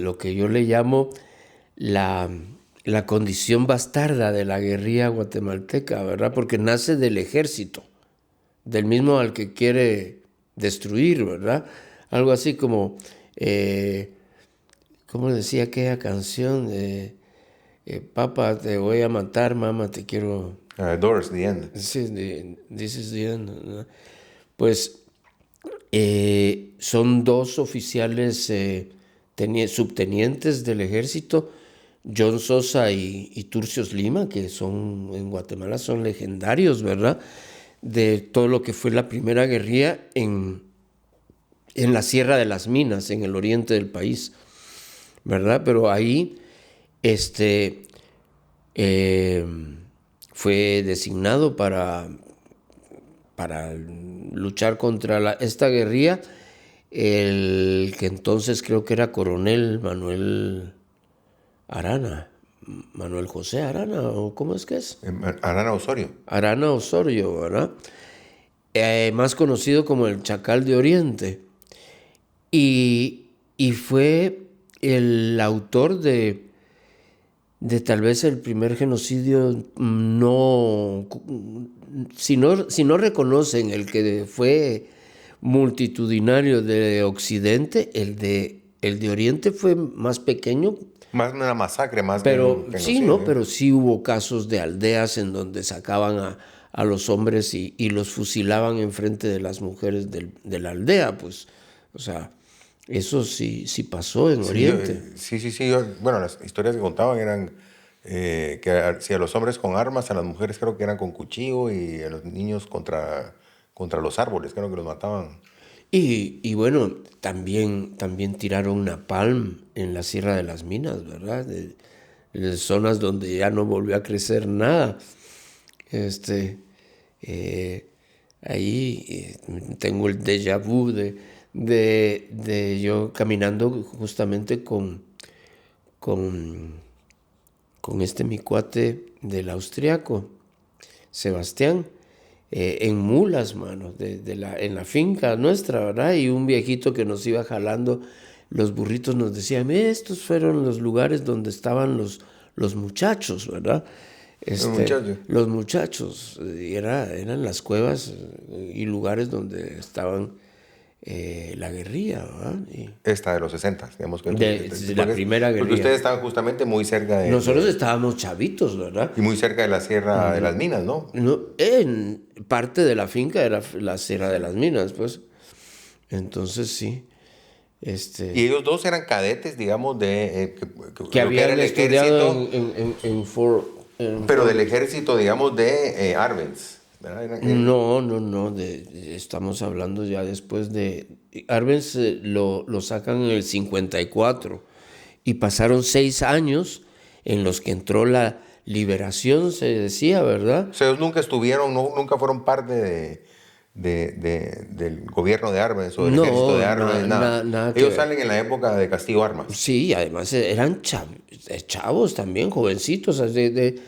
lo que yo le llamo la condición bastarda de la guerrilla guatemalteca, ¿verdad? Porque nace del ejército, del mismo al que quiere destruir, ¿verdad? Algo así como, ¿cómo decía aquella canción? Papá, te voy a matar, mamá, te quiero... Doors, The End. Sí, this is the end, ¿no? Pues son dos oficiales subtenientes del ejército, John Sosa y Turcios Lima, que en Guatemala son legendarios, ¿verdad? De todo lo que fue la primera guerrilla en la Sierra de las Minas, en el oriente del país, ¿verdad? Pero ahí fue designado para luchar contra esta guerrilla el que entonces creo que era coronel Manuel José Arana, ¿o cómo es que es? Arana Osorio. Arana Osorio, ¿verdad? Más conocido como el Chacal de Oriente. Y fue el autor de tal vez el primer genocidio, si no reconocen el que fue multitudinario de Occidente, el de Oriente fue más pequeño. Más una masacre, más pero que sí, ¿no? Pero sí hubo casos de aldeas en donde sacaban a los hombres y los fusilaban enfrente de las mujeres de la aldea, pues, o sea, eso sí pasó en Oriente. Sí. Bueno, las historias que contaban eran que si a los hombres con armas, a las mujeres creo que eran con cuchillo y a los niños contra los árboles, creo que los mataban. Y bueno, también tiraron napalm en la Sierra de las Minas, ¿verdad? De zonas donde ya no volvió a crecer nada. Ahí tengo el déjà vu de yo caminando justamente con mi cuate del austriaco, Sebastián, en mulas, mano, en la finca nuestra, ¿verdad? Y un viejito que nos iba jalando los burritos nos decía, estos fueron los lugares donde estaban los muchachos, ¿verdad? muchachos. Los muchachos, eran las cuevas y lugares donde estaban la guerrilla, ¿verdad? Esta de los 60, digamos que de la primera porque guerrilla. ustedes estaban justamente muy cerca de... Nosotros estábamos chavitos, ¿verdad? Y muy cerca de la Sierra de las Minas, ¿no? No, en parte de la finca era la Sierra de las Minas, pues. Entonces sí. Y ellos dos eran cadetes, digamos, de... que lo habían era el estudiado ejército, en Fort... pero del ejército, digamos, de Arbenz, ¿verdad? No, estamos hablando ya después de... Arbenz lo sacan en el 54 y pasaron 6 años en los que entró la liberación, se decía, ¿verdad? O sea, ellos nunca estuvieron, nunca fueron parte del gobierno de Arbenz o del No, ejército de Arbenz, nada. nada que Ellos ver. salen en la época de Castillo Armas. Sí, además eran chavos también, jovencitos, de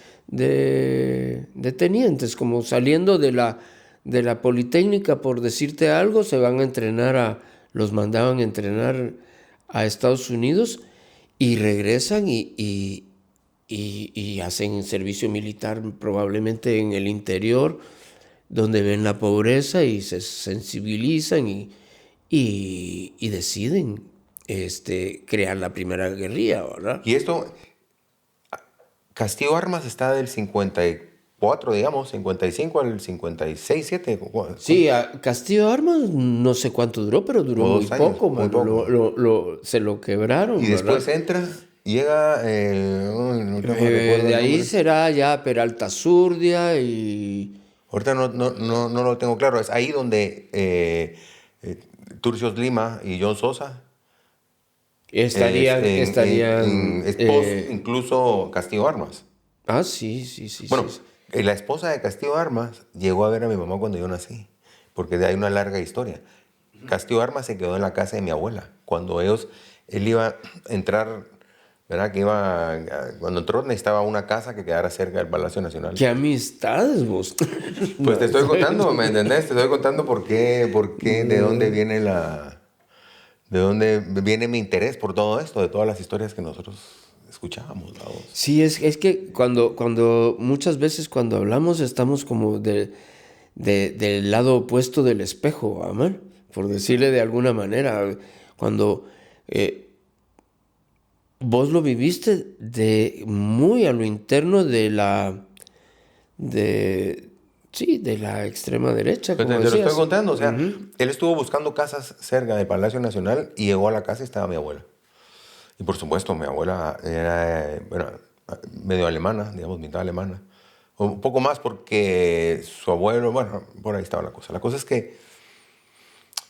tenientes, como saliendo de la Politécnica, por decirte algo, se van a entrenar los mandaban a entrenar a Estados Unidos y regresan y hacen servicio militar probablemente en el interior, donde ven la pobreza y se sensibilizan y deciden crear la primera guerrilla, ¿verdad? Y esto, Castillo Armas está del 54, digamos, 55 al 56, 7. Sí, a Castillo Armas no sé cuánto duró, pero duró Como muy 2 años, poco, muy mano. poco. Se lo quebraron, Y después ¿verdad? entra, llega, no me recuerdo De el ahí nombre. será ya Peralta Zurdia y... Ahorita no lo tengo claro. Es ahí donde Turcios Lima y John Sosa Estarían... es post incluso Castillo Armas. Sí. Bueno, la esposa de Castillo Armas llegó a ver a mi mamá cuando yo nací, porque de ahí una larga historia. Castillo Armas se quedó en la casa de mi abuela. Cuando él iba a entrar, ¿verdad? Cuando entró necesitaba una casa que quedara cerca del Palacio Nacional. ¡Qué amistades vos! Pues te estoy contando, ¿me entendés? Te estoy contando por qué, de dónde de dónde viene mi interés por todo esto, de todas las historias que nosotros escuchábamos, ¿no? Sí, es que cuando muchas veces cuando hablamos estamos como del lado opuesto del espejo, amor, por decirle de alguna manera. Cuando vos lo viviste de muy a lo interno de la extrema derecha, Pues como te lo estoy decías. contando, o sea, él estuvo buscando casas cerca del Palacio Nacional y llegó a la casa y estaba mi abuela. Y por supuesto, mi abuela era, bueno, medio alemana, digamos, mitad alemana. Un poco más porque su abuelo, bueno, por ahí estaba la cosa. La cosa es que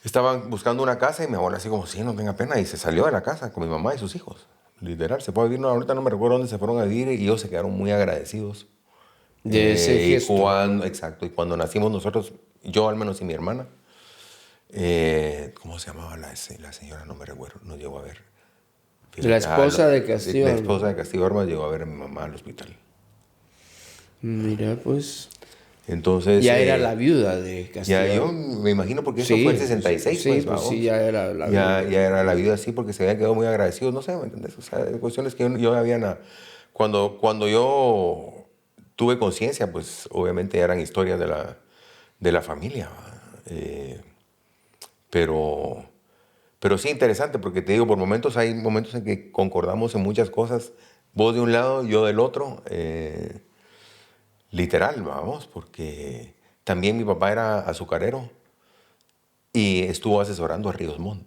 estaban buscando una casa y mi abuela así como, sí, no tenga pena. Y se salió de la casa con mi mamá y sus hijos. Literal, se fue a vivir, no, ahorita no me recuerdo dónde se fueron a vivir y ellos se quedaron muy agradecidos. De ese gesto. Exacto, y cuando nacimos nosotros, yo al menos y mi hermana, ¿cómo se llamaba la señora? No me recuerdo, nos llegó a ver. La esposa de Castillo La Armas. esposa de Castillo Armas llegó a ver a mi mamá al hospital. Mira, pues... Entonces... Ya era la viuda de Castillo Ya, yo Armas. me imagino porque eso Sí, fue el 66, sí, pues, pues vamos. sí, ya era la Ya viuda. era la viuda, sí, porque se habían quedado muy agradecidos, no sé, ¿me entendés? O sea, cuestiones que yo había... Cuando yo tuve conciencia, pues obviamente eran historias de la familia, ¿va? Pero sí interesante, porque te digo, hay momentos en que concordamos en muchas cosas, vos de un lado, yo del otro, literal, vamos, porque también mi papá era azucarero y estuvo asesorando a Ríos Montt,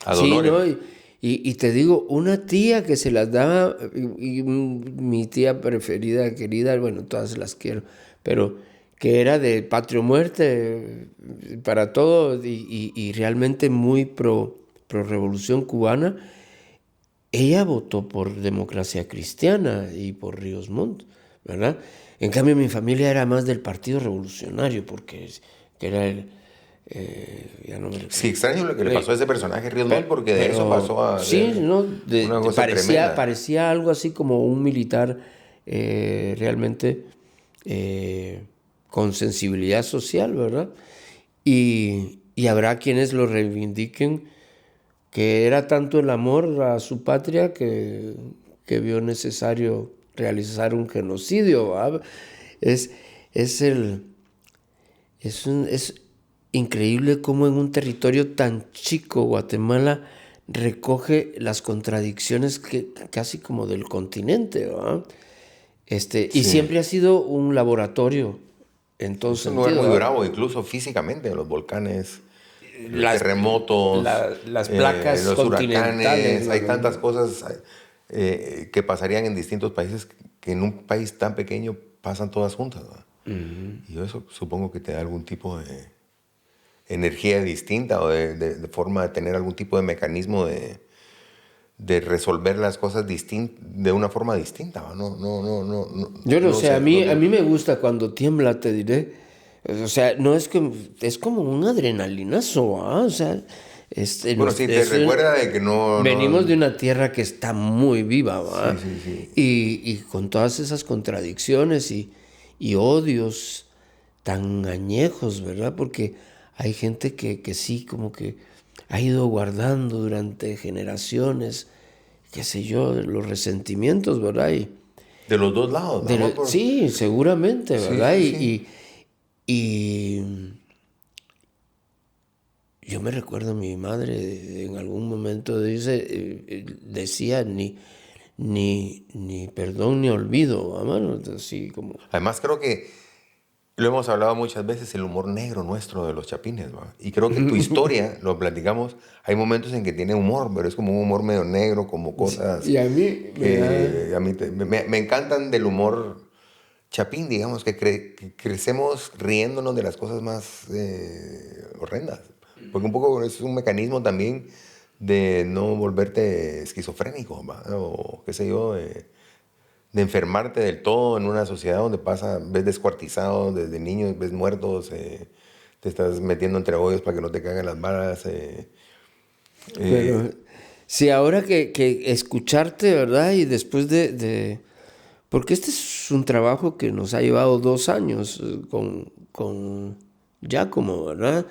a Sí, Dolores. ¿no? Y te digo, una tía que se las daba, mi tía preferida, querida, bueno, todas las quiero, pero que era de patria o muerte para todo y realmente muy pro revolución cubana, ella votó por Democracia Cristiana y por Ríos Montt, ¿verdad? En cambio, mi familia era más del Partido Revolucionario, porque que era ya no me recuerdo. Sí, extraño lo que le pasó a ese personaje Ríos Montt, porque de eso pasó a sí, ser ¿no? una cosa tremenda. Parecía algo así como un militar realmente con sensibilidad social, ¿verdad? Y habrá quienes lo reivindiquen, que era tanto el amor a su patria que vio necesario realizar un genocidio, ¿va? Es increíble cómo en un territorio tan chico Guatemala recoge las contradicciones casi como del continente, ¿va? Y Sí. siempre ha sido un laboratorio en todo Es un lugar sentido, muy ¿va? bravo, incluso físicamente, los volcanes, los Las, terremotos, las placas los continentales, huracanes, ¿no? hay tantas cosas que pasarían en distintos países que en un país tan pequeño pasan todas juntas, ¿no? Y eso supongo que te da algún tipo de energía distinta o de forma de tener algún tipo de mecanismo de resolver las cosas de una forma distinta, ¿no? Yo no sé, sé, a mí me gusta cuando tiembla, te diré. O sea, no es que es como un adrenalinazo, ¿ah? O sea, Bueno, sí, te recuerda de que venimos de una tierra que está muy viva, ¿va? Sí, sí, sí. Y con todas esas contradicciones y odios tan añejos, ¿verdad? Porque hay gente que sí, como que ha ido guardando durante generaciones, qué sé yo, los resentimientos, ¿verdad? De los dos lados, ¿no? Sí, seguramente, Sí, ¿verdad? sí, sí. Y yo me recuerdo a mi madre en algún momento decía ni perdón ni olvido, hermano, así como... Además, creo que lo hemos hablado muchas veces, el humor negro nuestro de los chapines, ¿va? Y creo que tu historia, lo platicamos, hay momentos en que tiene humor, pero es como un humor medio negro, como cosas Y a mí me da... que a mí me encantan del humor chapín, digamos, que crecemos riéndonos de las cosas más horrendas. Porque un poco es un mecanismo también de no volverte esquizofrénico, ¿va? O qué sé yo, de enfermarte del todo en una sociedad donde ves descuartizados desde niños, ves muertos, te estás metiendo entre hoyos para que no te caigan las balas. Pero sí, ahora que escucharte, ¿verdad? Y después porque este es un trabajo que nos ha llevado 2 años con Giacomo, ¿verdad?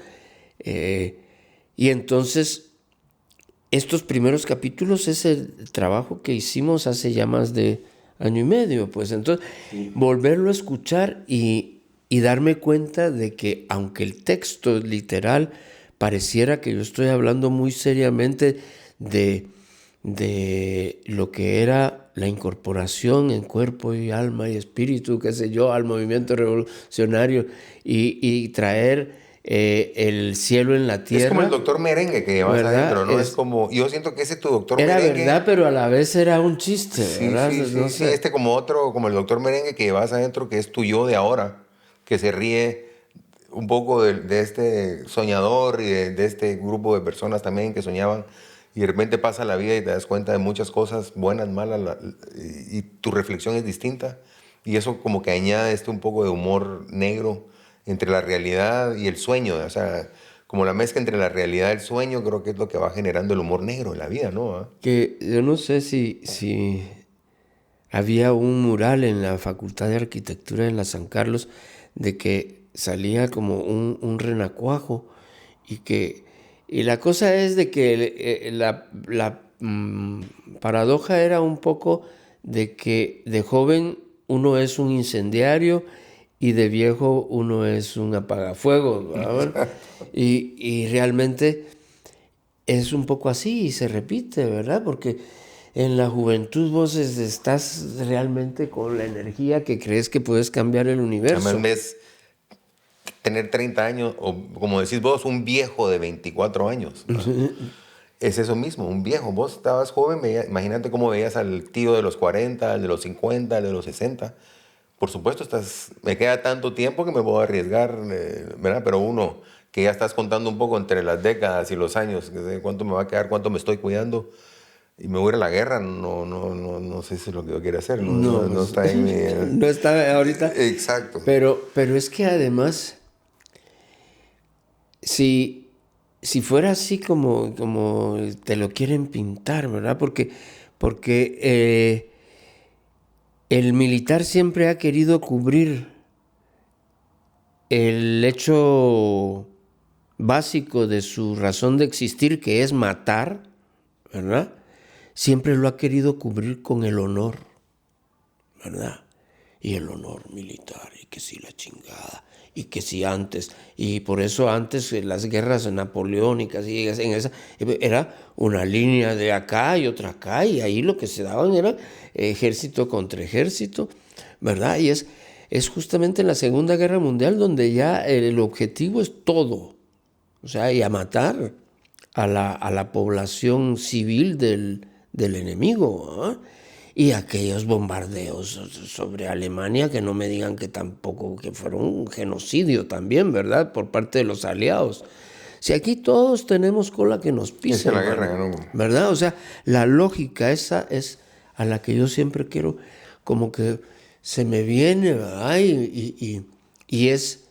Y entonces, estos primeros capítulos es el trabajo que hicimos hace ya más de año y medio, pues entonces, volverlo a escuchar y darme cuenta de que aunque el texto literal pareciera que yo estoy hablando muy seriamente de lo que era la incorporación en cuerpo y alma y espíritu, qué sé yo, al movimiento revolucionario y traer el cielo en la tierra. Es como el doctor merengue que llevas ¿Verdad? adentro, ¿no? Es como, yo siento que ese tu doctor Era merengue. verdad, pero a la vez era un chiste, Sí, ¿verdad? sí, No sí, sí. sé. Como otro, como el doctor merengue que llevas adentro, que es tu yo de ahora, que se ríe un poco de este soñador y de este grupo de personas también que soñaban y de repente pasa la vida y te das cuenta de muchas cosas buenas, malas, y tu reflexión es distinta y eso como que añade un poco de humor negro entre la realidad y el sueño, o sea, como la mezcla entre la realidad y el sueño creo que es lo que va generando el humor negro en la vida, ¿no? ¿Ah? Que yo no sé si había un mural en la Facultad de Arquitectura en la San Carlos de que salía como un renacuajo y la cosa es de que la paradoja era un poco de que de joven uno es un incendiario y de viejo uno es un apagafuegos, ¿verdad? Y realmente es un poco así y se repite, ¿verdad? Porque en la juventud vos estás realmente con la energía que crees que puedes cambiar el universo. Además ves tener 30 años o como decís vos, un viejo de 24 años, ¿no? Es eso mismo, un viejo. Vos estabas joven, imagínate cómo veías al tío de los 40, al de los 50, al de los 60. Por supuesto, me queda tanto tiempo que me puedo arriesgar, ¿verdad? Pero uno que ya estás contando un poco entre las décadas y los años, que sé cuánto me va a quedar, cuánto me estoy cuidando, y me voy a ir a la guerra, no sé si es lo que yo quiero hacer, No, no pues, está en mi... no está ahorita. Exacto. Pero es que además, si fuera así como te lo quieren pintar, ¿verdad? Porque el militar siempre ha querido cubrir el hecho básico de su razón de existir, que es matar, ¿verdad? Siempre lo ha querido cubrir con el honor, ¿verdad? Y el honor militar, y que si la chingada, y que si antes, y por eso antes las guerras napoleónicas, y en esa, era una línea de acá y otra acá, y ahí lo que se daban era ejército contra ejército, ¿verdad? Y es justamente en la Segunda Guerra Mundial donde ya el objetivo es todo, o sea, y a matar a la población civil del enemigo, ¿eh? Y aquellos bombardeos sobre Alemania, que no me digan que tampoco, que fueron un genocidio también, ¿verdad? Por parte de los aliados. Si aquí todos tenemos cola que nos pisa, Esa es la guerra, ¿no? ¿verdad? O sea, la lógica esa es a la que yo siempre quiero, como que se me viene, ¿verdad? Y es,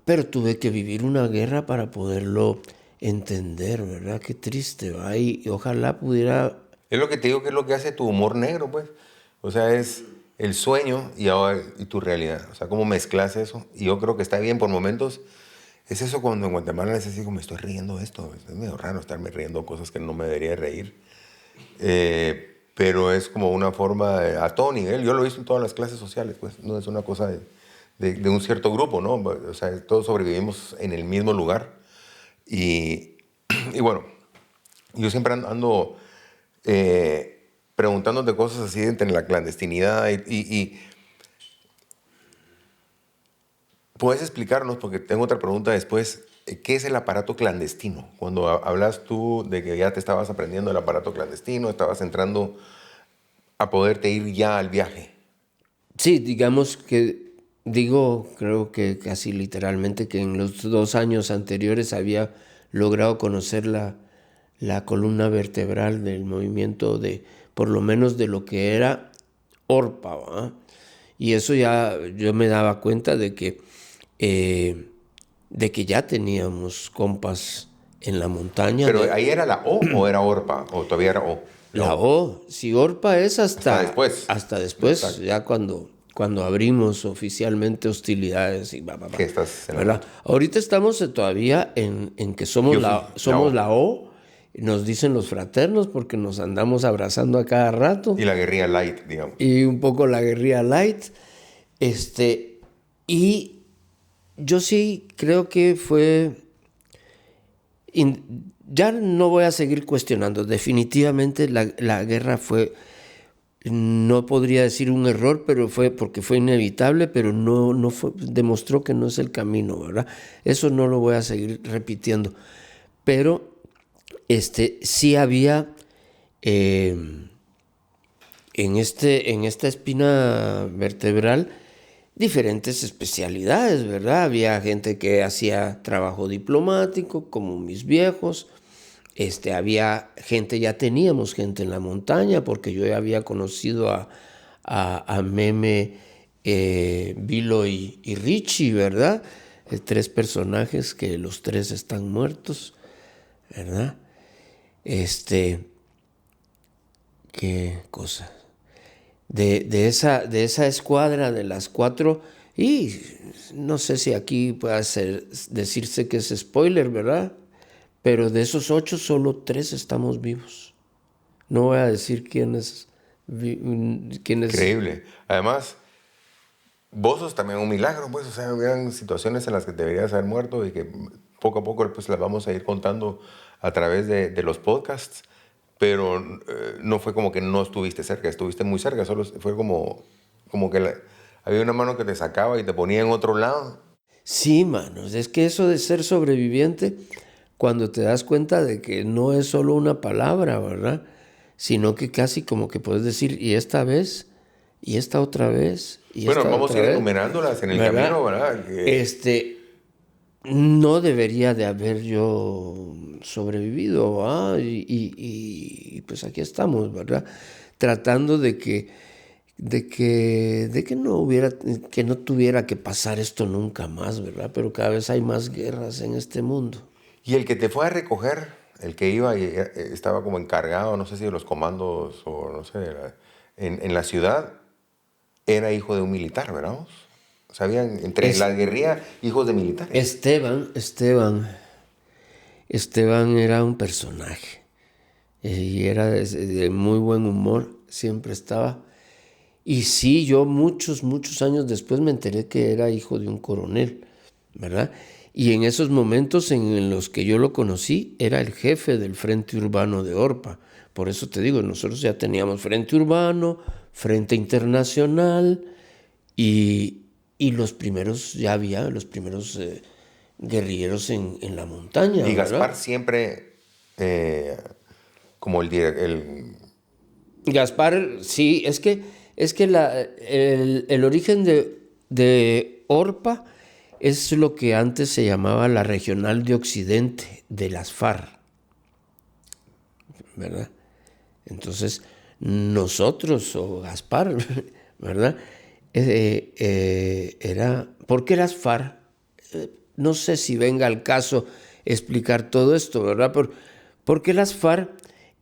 pero tuve que vivir una guerra para poderlo entender, ¿verdad? Qué triste, ¿verdad? Y ojalá pudiera... Es lo que te digo que es lo que hace tu humor negro, pues. O sea, es el sueño y tu realidad. O sea, cómo mezclas eso. Y yo creo que está bien por momentos. Es eso cuando en Guatemala es así como me estoy riendo de esto. Es medio raro estarme riendo cosas que no me debería reír. Pero es como una forma a todo nivel. Yo lo he visto en todas las clases sociales, pues. No es una cosa de un cierto grupo, ¿no? O sea, todos sobrevivimos en el mismo lugar. Y bueno, yo siempre ando preguntándote cosas así entre la clandestinidad y ¿puedes explicarnos, porque tengo otra pregunta después, qué es el aparato clandestino? Cuando hablas tú de que ya te estabas aprendiendo el aparato clandestino, estabas entrando a poderte ir ya al viaje. Sí, digamos que, creo que casi literalmente que en los 2 años anteriores había logrado conocer la columna vertebral del movimiento por lo menos de lo que era ORPA, ¿verdad? Y eso ya yo me daba cuenta de que ya teníamos compas en la montaña. ¿Pero ahí era la O o era ORPA? ¿O todavía era O? La O, si ORPA es Hasta después. Hasta después, Exacto. ya cuando abrimos oficialmente hostilidades y ¿Qué estás en ¿verdad? Ahorita estamos todavía en que somos la O, nos dicen los fraternos porque nos andamos abrazando a cada rato. Y la guerrilla light, digamos. Y un poco la guerrilla light. Y yo sí creo que fue... ya no voy a seguir cuestionando. Definitivamente la guerra fue... No podría decir un error, pero porque fue inevitable, pero no fue, demostró que no es el camino, ¿verdad? Eso no lo voy a seguir repitiendo. Pero sí había en esta espina vertebral diferentes especialidades, ¿verdad? Había gente que hacía trabajo diplomático, como mis viejos. Había gente, ya teníamos gente en la montaña, porque yo ya había conocido a Meme, Vilo y Richie, ¿verdad? 3 personajes que los 3 están muertos, ¿verdad? Qué cosa. De esa escuadra de las 4, y no sé si aquí puede decirse que es spoiler, ¿verdad? Pero de esos 8, solo 3 estamos vivos. No voy a decir quiénes. Increíble. Además, vos sos también un milagro, pues. O sea, hubieran situaciones en las que deberías haber muerto y que poco a poco pues, las vamos a ir contando a través de los podcasts. Pero no fue como que no estuviste cerca, estuviste muy cerca. Solo fue como que había una mano que te sacaba y te ponía en otro lado. Sí, manos. Es que eso de ser sobreviviente, cuando te das cuenta de que no es solo una palabra, ¿verdad? Sino que casi como que puedes decir, y esta vez, y esta otra vez, y bueno, esta vamos a otra ir vez, enumerándolas en el ¿verdad? camino, ¿verdad? No debería de haber yo sobrevivido, ¿ah? Y pues aquí estamos, ¿verdad? Tratando de que no tuviera que pasar esto nunca más, ¿verdad? Pero cada vez hay más guerras en este mundo. Y el que te fue a recoger, el que iba y estaba como encargado, no sé si de los comandos o no sé, en la ciudad, era hijo de un militar, ¿verdad? Sabían, entre la guerrilla, hijos de militares. Esteban era un personaje y era de muy buen humor, siempre estaba. Y sí, yo muchos años después me enteré que era hijo de un coronel, ¿verdad? Y en esos momentos en los que yo lo conocí, era el jefe del Frente Urbano de Orpa. Por eso te digo, nosotros ya teníamos Frente Urbano, Frente Internacional, y los primeros, ya había los primeros guerrilleros en la montaña. Y ¿verdad? Gaspar siempre como el Gaspar, sí, es que el origen de Orpa es lo que antes se llamaba la Regional de Occidente de las FARC, ¿verdad? Entonces, nosotros, o Gaspar, ¿verdad? Era, ¿por qué las FARC? No sé si venga al caso explicar todo esto, ¿verdad? Porque las FARC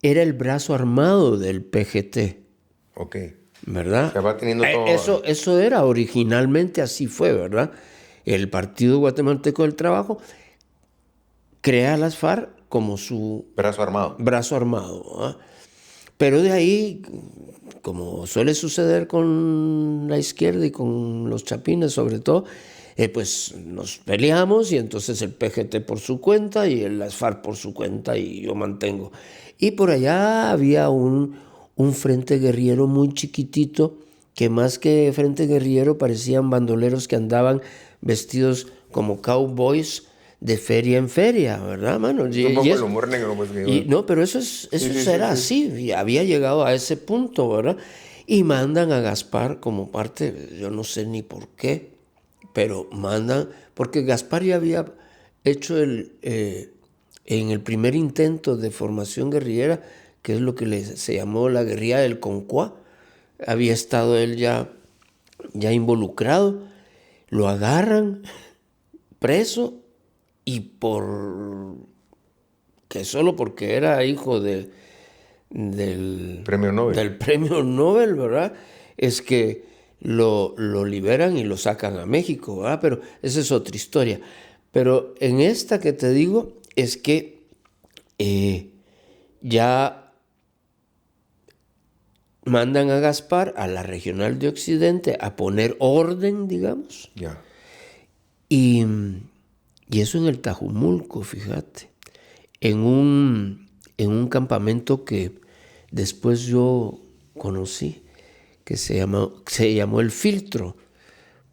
era el brazo armado del PGT, Ok. ¿verdad? Se va teniendo todo. Eso era originalmente, así fue, ¿verdad? El Partido Guatemalteco del Trabajo crea a las FARC como su Brazo armado. brazo armado, ¿verdad? Pero de ahí, como suele suceder con la izquierda y con los chapines sobre todo, pues nos peleamos y entonces el PGT por su cuenta y las FARC por su cuenta y yo mantengo. Y por allá había un frente guerrillero muy chiquitito que más que frente guerrillero parecían bandoleros que andaban vestidos como cowboys de feria en feria, ¿verdad, mano? Un poco el humor negro, pues. No, pero eso era así, y había llegado a ese punto, ¿verdad? Y mandan a Gaspar como parte, yo no sé ni por qué, pero mandan, porque Gaspar ya había hecho en el primer intento de formación guerrillera, que es lo que se llamó la guerrilla del Concuá, había estado él ya involucrado, lo agarran preso y solo porque era hijo del Premio Nobel. del premio Nobel, ¿verdad? Es que lo liberan y lo sacan a México, ¿verdad? Pero esa es otra historia. Pero en esta que te digo es que ya mandan a Gaspar a la Regional de Occidente a poner orden, digamos. Ya. Y eso en el Tajumulco, fíjate, en un campamento que después yo conocí, que se llamó El Filtro,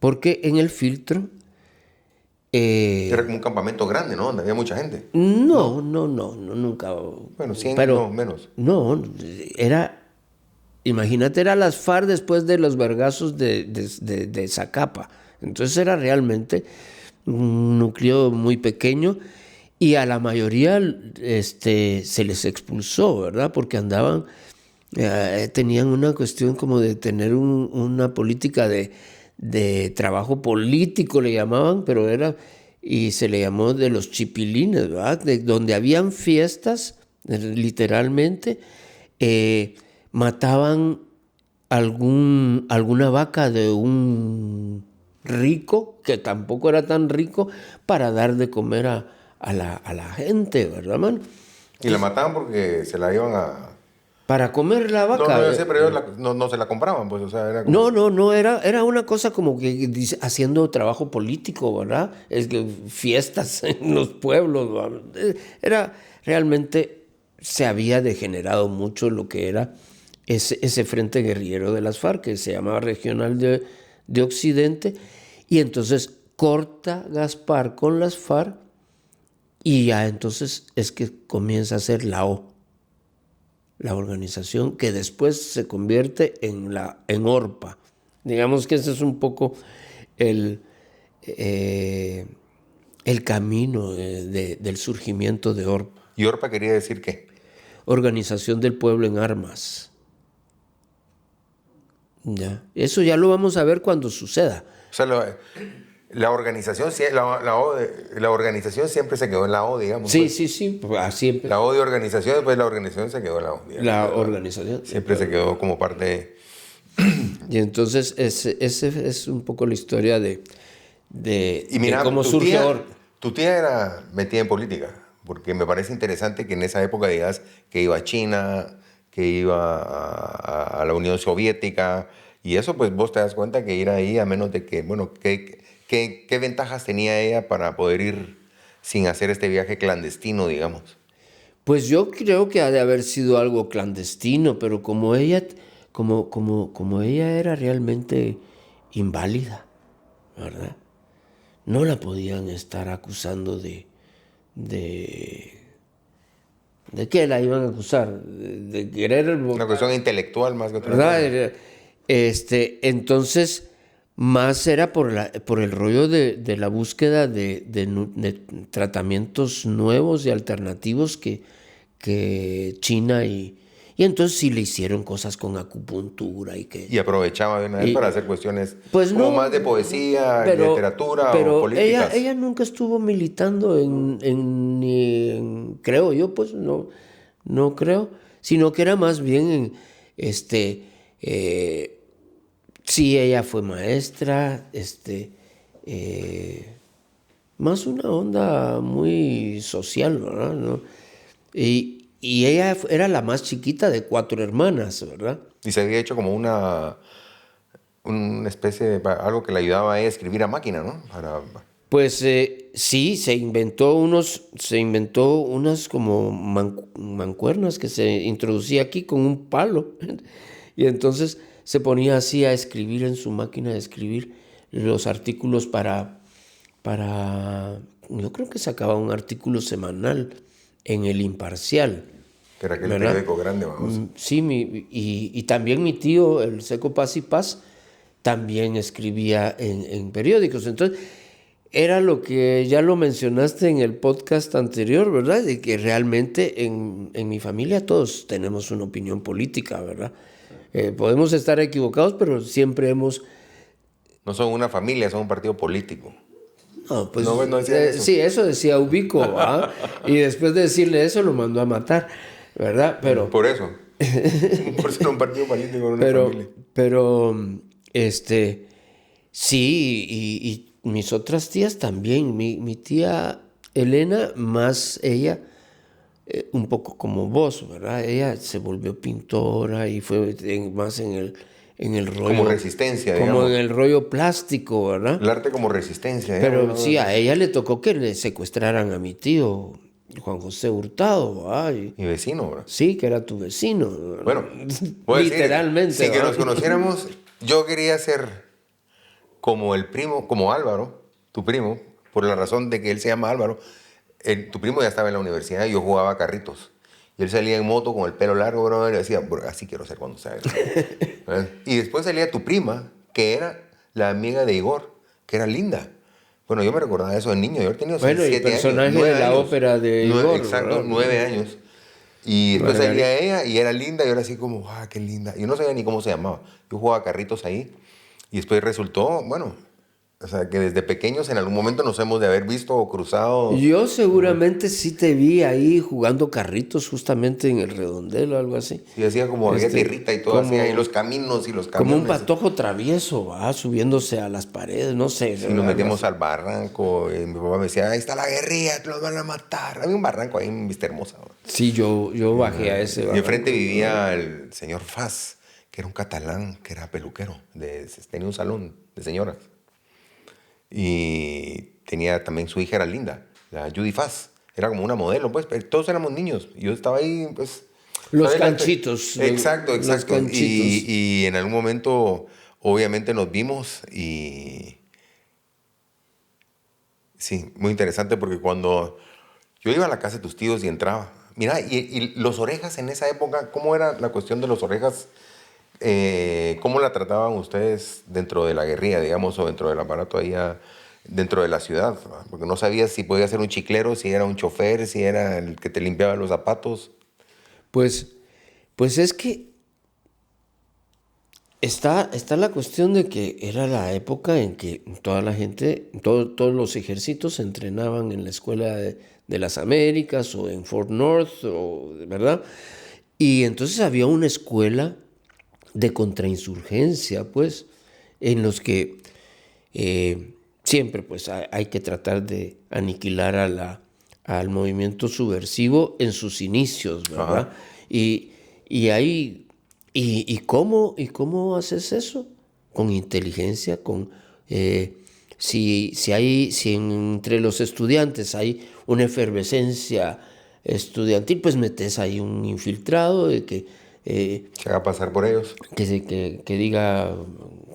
porque en El Filtro... Era como un campamento grande, ¿no? Donde había mucha gente. No, nunca. Bueno, 100, pero, no, menos. No, imagínate, era las FARC después de los vergazos de Zacapa. Entonces era realmente un núcleo muy pequeño y a la mayoría se les expulsó, ¿verdad? Porque tenían una cuestión como de tener una política de trabajo político, le llamaban, pero y se le llamó de los chipilines, ¿verdad? Donde habían fiestas, literalmente, mataban alguna vaca de un rico, que tampoco era tan rico, para dar de comer a la gente, ¿verdad, mano? Y la mataban porque se la iban a... Para comer la vaca. No, yo sé, pero ellos no se la compraban, pues, o sea, era como... No, era una cosa como que haciendo trabajo político, ¿verdad? Fiestas en los pueblos, ¿verdad? Realmente se había degenerado mucho lo que era ese frente guerrillero de las FARC, que se llamaba Regional de Occidente, y entonces corta Gaspar con las FARC y ya entonces es que comienza a ser la organización que después se convierte en ORPA. Digamos que ese es un poco el camino del surgimiento de ORPA. ¿Y ORPA quería decir qué? Organización del Pueblo en Armas. Ya. Eso ya lo vamos a ver cuando suceda. O sea, la organización siempre se quedó en la O, digamos. Sí, pues. sí, así empezó. La O de organización, después la organización se quedó en la O. Digamos. La organización. Siempre se quedó como parte... Y entonces ese es un poco la historia de cómo tu surge tía, ORPA. Tu tía era metida en política, porque me parece interesante que en esa época digas que iba a China, que iba a la Unión Soviética, Y eso pues vos te das cuenta que ir ahí, a menos de que, bueno, ¿qué ventajas tenía ella para poder ir sin hacer este viaje clandestino, digamos? Pues yo creo que ha de haber sido algo clandestino, pero como ella, como ella era realmente inválida, ¿verdad? No la podían estar acusando ¿de qué la iban a acusar? De querer... Una cuestión intelectual más que otra ¿Verdad? cosa. Entonces, más era por el rollo de la búsqueda de tratamientos nuevos y alternativos que China y entonces sí le hicieron cosas con acupuntura y que... Y aprovechaba de una vez Y- para hacer cuestiones Pues como no, más de poesía, literatura o pero políticas. ella nunca estuvo militando creo yo, pues no creo, sino que era más bien sí, ella fue maestra, más una onda muy social, ¿verdad? ¿No? Y ella era la más chiquita de 4 hermanas, ¿verdad? Y se había hecho como una especie de algo que le ayudaba a ella a escribir a máquina, ¿no? Pues sí, se inventó unas como mancuernas que se introducía aquí con un palo. Y entonces se ponía así a escribir en su máquina de escribir los artículos yo creo que sacaba un artículo semanal en El Imparcial. que era aquel ¿Verdad? periódico grande, vamos. Sí, y también mi tío, el Seco Paz y Paz, también escribía en periódicos. Entonces, era lo que ya lo mencionaste en el podcast anterior, ¿verdad? De que realmente en mi familia todos tenemos una opinión política, ¿verdad? Podemos estar equivocados, pero siempre hemos... No son una familia, son un partido político. No, pues, No decían eso. sí, eso decía Ubico, ¿ah? Y después de decirle eso lo mandó a matar, ¿verdad? Pero... Por eso. Por ser un partido político, no una familia. Pero, sí, y mis otras tías también. Mi tía Elena, más ella, un poco como vos, ¿verdad? Ella se volvió pintora y fue más en el rollo... Como resistencia, Como digamos. en el rollo plástico, ¿verdad? El arte como resistencia. Pero digamos, ¿no? sí, a ella le tocó que le secuestraran a mi tío, Juan José Hurtado, ¿verdad? Mi vecino, ¿verdad? Sí, que era tu vecino. ¿verdad? Bueno, voy a decir, literalmente. sin que ¿verdad? nos conociéramos, yo quería ser como el primo, como Álvaro, tu primo, por la razón de que él se llama Álvaro. Tu primo ya estaba en la universidad y yo jugaba carritos. Y él salía en moto con el pelo largo, bro, y decía, "Bro, así quiero ser cuando sea grande". Y después salía tu prima, que era la amiga de Igor, que era linda. Bueno, yo me recordaba eso de niño. Yo tenía Bueno, y 7 años. personaje 9 de la años. ópera de Igor, Exacto, ¿verdad? 9 años. Y después Margarita. salía ella y era linda. Y yo era así como, qué linda. Yo no sabía ni cómo se llamaba. Yo jugaba carritos ahí. Y después resultó, bueno, o sea, que desde pequeños en algún momento nos hemos de haber visto o cruzado. Yo seguramente sí te vi ahí jugando carritos justamente en el redondel o algo así. Y hacía como, había tierrita y todo así. como- Ahí los caminos y los Como camiones. un patojo travieso, ¿va? Subiéndose a las paredes, no sé. Y nos metimos al barranco. Y mi papá me decía, ahí está la guerrilla, te los van a matar. Había un barranco ahí en Vista Hermosa. ¿no? Sí, yo bajé a ese. Y ¿verdad? enfrente vivía el señor Faz, que era un catalán, que era peluquero. Tenía un salón de señoras. Y tenía también su hija, era linda, la Judy Faz. Era como una modelo, pues. Pero todos éramos niños. Y yo estaba ahí, pues. Los ¿sabes? canchitos. Exacto, Los exacto. canchitos. Y en algún momento, obviamente, nos vimos y. Sí, muy interesante porque cuando yo iba a la casa de tus tíos y entraba, mira, y los orejas en esa época, ¿cómo era la cuestión de los orejas? ¿Cómo la trataban ustedes dentro de la guerrilla, digamos, o dentro del aparato allá, dentro de la ciudad? ¿Va? Porque no sabías si podía ser un chiclero, si era un chofer, si era el que te limpiaba los zapatos. Pues es que está la cuestión de que era la época en que toda la gente, todos los ejércitos se entrenaban en la Escuela de las Américas o en Fort North, ¿verdad? Y entonces había una escuela de contrainsurgencia, pues, en los que siempre pues hay que tratar de aniquilar al movimiento subversivo en sus inicios, ¿verdad? Y hay ¿Y cómo haces eso? Con inteligencia, si entre los estudiantes hay una efervescencia estudiantil, pues metes ahí un infiltrado de que Se va a pasar por ellos. que diga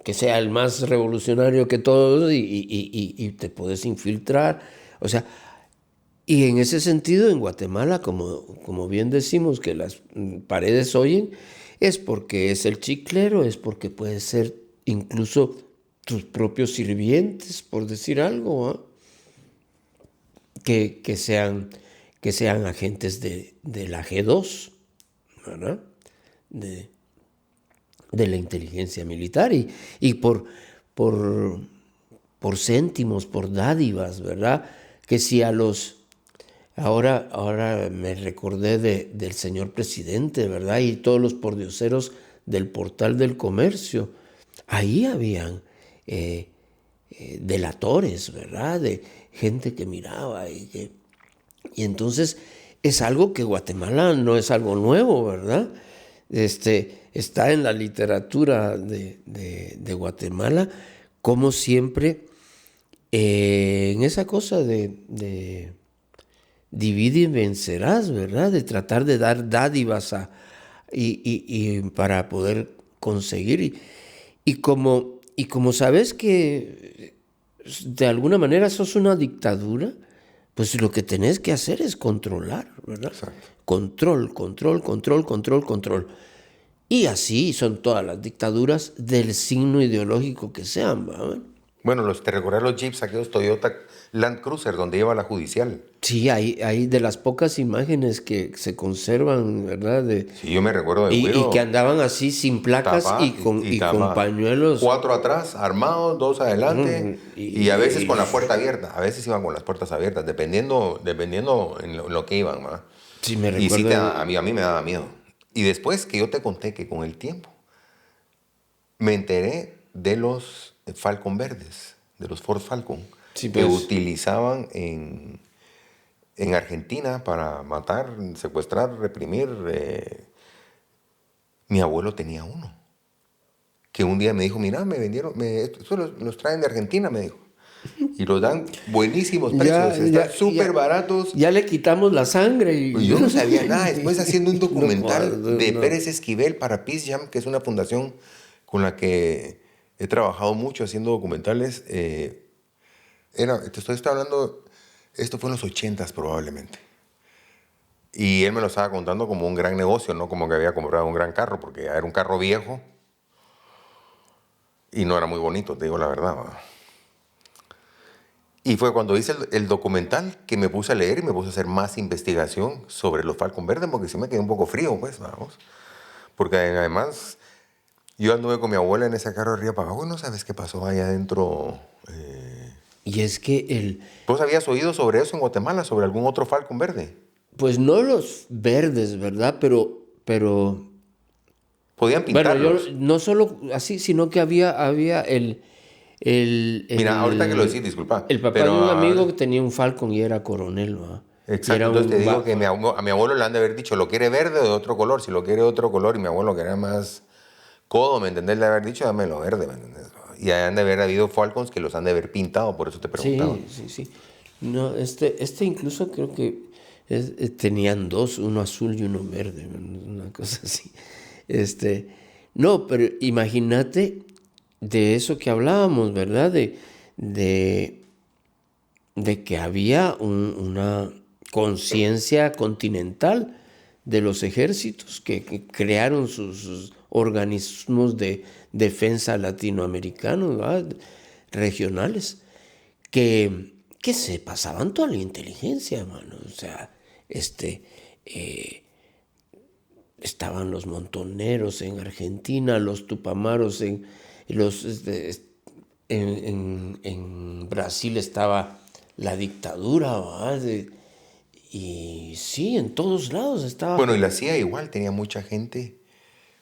que sea el más revolucionario que todos y te puedes infiltrar. O sea, y en ese sentido, en Guatemala, como bien decimos, que las paredes oyen, es porque es el chiclero, es porque puede ser incluso tus propios sirvientes, por decir algo, ¿ah? Que sean agentes de la G2, ¿verdad? De la inteligencia militar y por céntimos, por dádivas, ¿verdad? Que si a los... Ahora me recordé del señor presidente, ¿verdad? Y todos los pordioseros del Portal del Comercio. Ahí habían delatores, ¿verdad? De gente que miraba y entonces es algo que Guatemala no es algo nuevo, ¿verdad? Está en la literatura de Guatemala, como siempre, en esa cosa de divide y vencerás, ¿verdad? De tratar de dar dádivas y para poder conseguir. Y como sabes que de alguna manera sos una dictadura, pues lo que tenés que hacer es controlar, ¿verdad? Exacto. Control, control, control, control, control. Y así son todas las dictaduras del signo ideológico que sean, ¿verdad? Bueno, te recordás los Jeeps, aquellos Toyota Land Cruiser, donde lleva la judicial. Sí, hay de las pocas imágenes que se conservan, ¿verdad? Sí, yo me recuerdo de Y Güiro. que andaban así sin placas Tapadas y con tapadas. pañuelos. 4 atrás, armados, 2 adelante, y a veces con la puerta abierta. A veces iban con las puertas abiertas, dependiendo en lo que iban, ¿verdad? Sí, me Y sí, recuerdo. a mí me daba miedo. Y después que yo te conté que con el tiempo me enteré de los Falcon verdes, de los Ford Falcon, Sí, que pues. utilizaban en Argentina para matar, secuestrar, reprimir. Mi abuelo tenía uno, que un día me dijo, mira, me vendieron, estos los traen de Argentina, me dijo. Y los dan buenísimos precios, están súper baratos. Ya le quitamos la sangre. Pues yo no sabía nada. Después haciendo un documental No, de no. Pérez Esquivel para Peace Jam, que es una fundación con la que he trabajado mucho haciendo documentales. Te estoy hablando, esto fue en los 80s probablemente. Y él me lo estaba contando como un gran negocio, no como que había comprado un gran carro, porque era un carro viejo y no era muy bonito, te digo la verdad. ¿Va? Y fue cuando hice el documental que me puse a leer y me puse a hacer más investigación sobre los Falcon Verdes, porque sí me quedé un poco frío, pues, vamos. Porque además, yo anduve con mi abuela en ese carro de arriba para abajo y no sabes qué pasó allá adentro. Y es que ¿Vos habías oído sobre eso en Guatemala, sobre algún otro Falcon Verde? pues no los verdes, ¿verdad? Pero Podían bueno, pintarlos. yo no solo así, sino que había Mira, ahorita que lo decís, disculpa. el papá pero de un amigo que tenía un Falcon y era coronel, ¿va? Y exacto, era entonces te un digo que a mi abuelo le han de haber dicho, ¿lo quiere verde o de otro color? Si lo quiere de otro color y mi abuelo que era más codo, ¿me entendés? Le haber dicho, dámelo verde, ¿me entendés? Y han de haber habido Falcons que los han de haber pintado, por eso te preguntaba. Sí. No, este incluso creo que tenían dos, uno azul y uno verde, una cosa así. No, pero imagínate de eso que hablábamos, ¿verdad? De que había una conciencia continental de los ejércitos que crearon sus organismos de defensa latinoamericanos, ¿verdad? Regionales, que se pasaban toda la inteligencia, hermano. O sea, estaban los montoneros en Argentina, los tupamaros en Brasil estaba la dictadura, ¿verdad? Y sí, en todos lados estaba. Bueno, y la CIA igual tenía mucha gente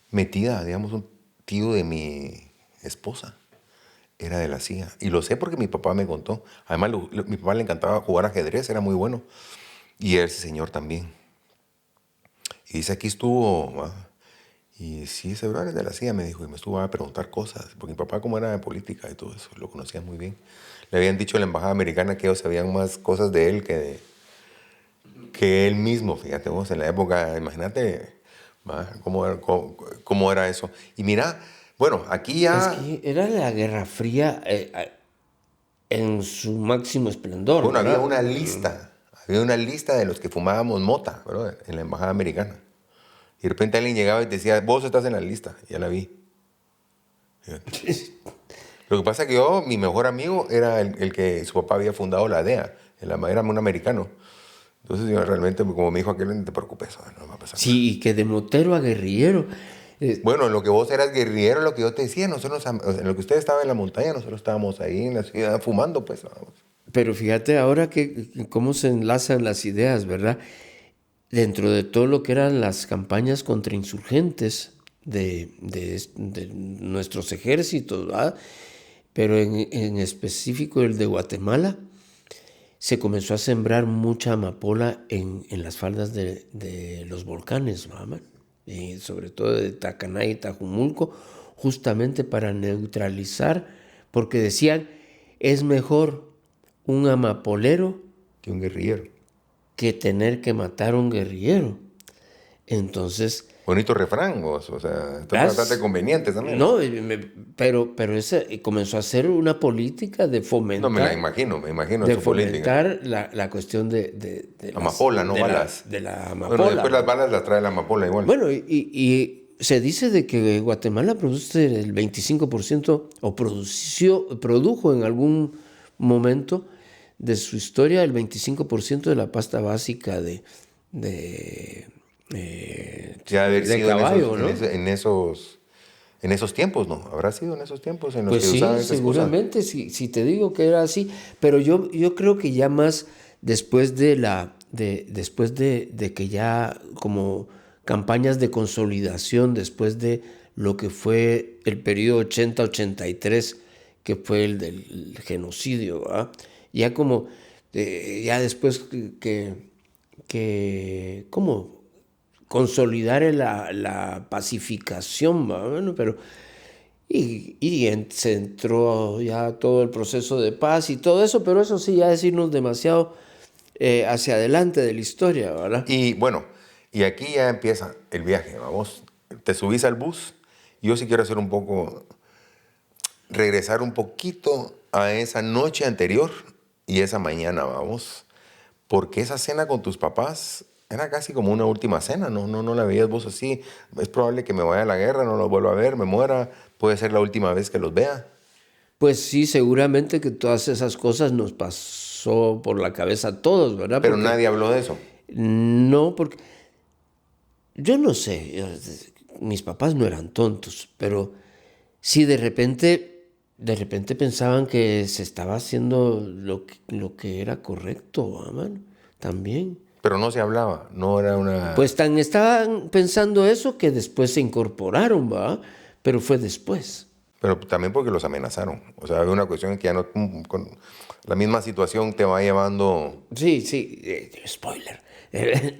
metida, digamos, un tío de mi esposa era de la CIA. Y lo sé porque mi papá me contó. Además, mi papá le encantaba jugar ajedrez, era muy bueno. Y ese señor también. Y dice, aquí estuvo, ¿va? Y sí, ese brother de la CIA me dijo, y me estuvo a preguntar cosas, porque mi papá como era de política y todo eso, lo conocía muy bien. Le habían dicho a la embajada americana que ellos sabían más cosas de él que él mismo, fíjate vos, en la época, imagínate cómo era eso. Y mira, bueno, aquí Es ya, que era la Guerra Fría en su máximo esplendor, bueno, ¿verdad? había una lista de los que fumábamos mota, brother, en la embajada americana. Y de repente alguien llegaba y te decía, vos estás en la lista, ya la vi. Fíjate. Lo que pasa es que mi mejor amigo era el que su papá había fundado la DEA, era un americano. Entonces yo realmente, como me dijo aquel, no te preocupes, no va a pasar nada. Sí, y que de motero a guerrillero. Bueno, en lo que vos eras guerrillero, lo que yo te decía, nosotros, en lo que usted estaba en la montaña, nosotros estábamos ahí en la ciudad fumando, pues. Vamos. Pero fíjate ahora cómo se enlazan las ideas, ¿verdad? Dentro de todo lo que eran las campañas contrainsurgentes de nuestros ejércitos, ¿verdad? Pero en específico el de Guatemala, se comenzó a sembrar mucha amapola en las faldas de los volcanes, ¿verdad? Y sobre todo de Tacaná y Tajumulco, justamente para neutralizar, porque decían, es mejor un amapolero Que un guerrillero. que tener que matar a un guerrillero. Entonces, Bonito refrán, vos, o sea, está bastante conveniente también. no, pero ese comenzó a ser una política de fomentar. No, me imagino de su política. fomentar la cuestión de Amapola, no balas. de la amapola. Bueno, después las balas las trae la amapola igual. Bueno, y se dice de que Guatemala produce el 25% o produjo en algún momento de su historia el 25% de la pasta básica de ya haber sido caballo, en esos tiempos, ¿no? Habrá sido en esos tiempos en los Pues que sí, usaban esa excusa. seguramente, si te digo que era así, pero yo creo que ya más después después de que ya como campañas de consolidación, después de lo que fue el periodo 80-83, que fue el del genocidio, ¿verdad? Ya como, ya después que ¿cómo? Consolidar la pacificación, ¿va? Bueno, pero se entró ya todo el proceso de paz y todo eso, pero eso sí ya es irnos demasiado hacia adelante de la historia, ¿verdad? Y bueno, y aquí ya empieza el viaje, vamos, te subís al bus. Yo sí quiero hacer regresar un poquito a esa noche anterior y esa mañana, vamos, porque esa cena con tus papás era casi como una última cena, no la veías vos así. Es probable que me vaya a la guerra, no los vuelva a ver, me muera, puede ser la última vez que los vea. Pues sí, seguramente que todas esas cosas nos pasó por la cabeza a todos, ¿verdad? Pero Porque nadie habló de eso. no, porque yo no sé, mis papás no eran tontos, pero sí de repente pensaban que se estaba haciendo lo que era correcto, ¿verdad? También. Pero no se hablaba, no era una... Pues estaban pensando eso que después se incorporaron, ¿va? Pero fue después. Pero también porque los amenazaron. O sea, había una cuestión en que ya no... Con la misma situación te va llevando... Sí, spoiler.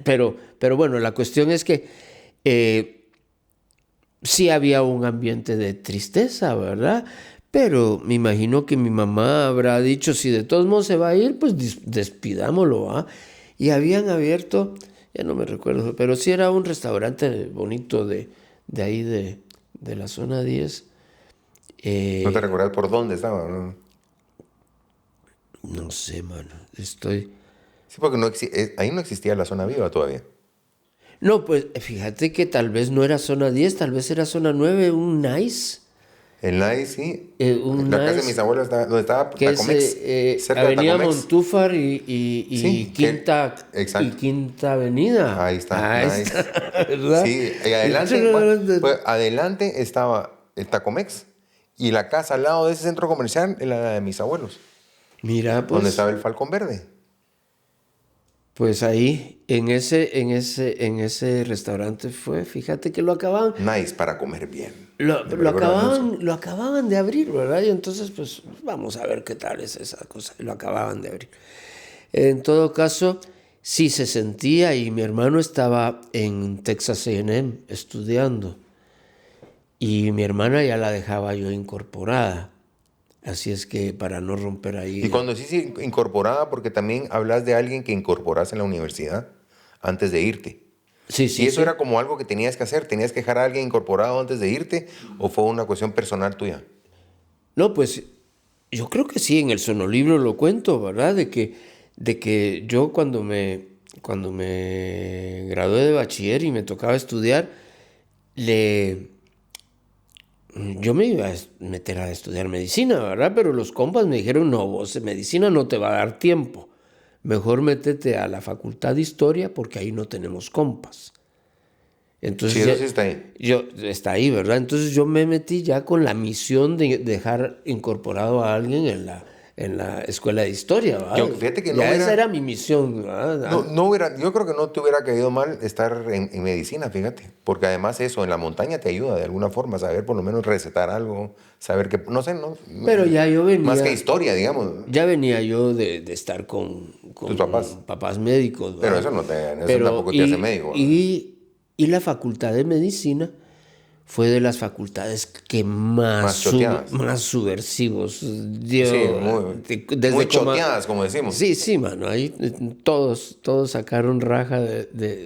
Pero bueno, la cuestión es que sí había un ambiente de tristeza, ¿verdad? Pero me imagino que mi mamá habrá dicho, si de todos modos se va a ir, pues despidámoslo, ¿va? Y habían abierto, ya no me recuerdo, pero sí era un restaurante bonito de ahí de la zona 10. ¿No te recuerdas por dónde estaba? No sé, mano, Sí, porque ahí no existía la zona viva todavía. No, pues fíjate que tal vez no era zona 10, tal vez era zona 9, un nice. El Nice, sí. La casa de mis abuelos, donde estaba Tacomex. Cerca Avenida Montúfar y sí, Quinta Avenida. Ahí está, nice. ¿Verdad? Sí, y adelante estaba el Tacomex y la casa al lado de ese centro comercial era la de mis abuelos. Mira, pues. Donde estaba el Falcón Verde. Pues ahí, en ese restaurante fíjate que lo acababan. Nice para comer bien. Lo acababan de abrir, ¿verdad? Y entonces, pues, vamos a ver qué tal es esa cosa. Lo acababan de abrir. En todo caso, sí se sentía, y mi hermano estaba en Texas A&M estudiando. Y mi hermana ya la dejaba yo incorporada. Así es que para no romper ahí... Y cuando decís incorporada, porque también hablas de alguien que incorporas en la universidad antes de irte. Sí, sí, ¿Y eso sí. era como algo que tenías que hacer? ¿Tenías que dejar a alguien incorporado antes de irte? ¿O fue una cuestión personal tuya? No, pues yo creo que sí, en el sonolibro lo cuento, ¿verdad? De que yo cuando me gradué de bachiller y me tocaba estudiar, yo me iba a meter a estudiar medicina, ¿verdad? Pero los compas me dijeron, no, vos medicina no te va a dar tiempo. Mejor métete a la facultad de historia porque ahí no tenemos compas. Entonces, Sí, eso sí está ahí. está ahí, ¿verdad? Entonces yo me metí ya con la misión de dejar incorporado a alguien en la escuela de historia, ¿verdad? Yo, fíjate que no ya era- esa era mi misión, ¿verdad? Yo creo que no te hubiera caído mal estar en medicina, fíjate. Porque además eso, en la montaña te ayuda de alguna forma, saber por lo menos recetar algo, saber que, no sé, no. Pero ya yo venía... Más que historia, digamos. Ya venía yo de estar con Tus papás. papás médicos, Pero ¿verdad? eso tampoco te hace médico. Y la facultad de medicina fue de las facultades que Más choteadas. más subversivos dio. Sí, muy choteadas, como decimos. Sí, sí, mano. Ahí todos sacaron raja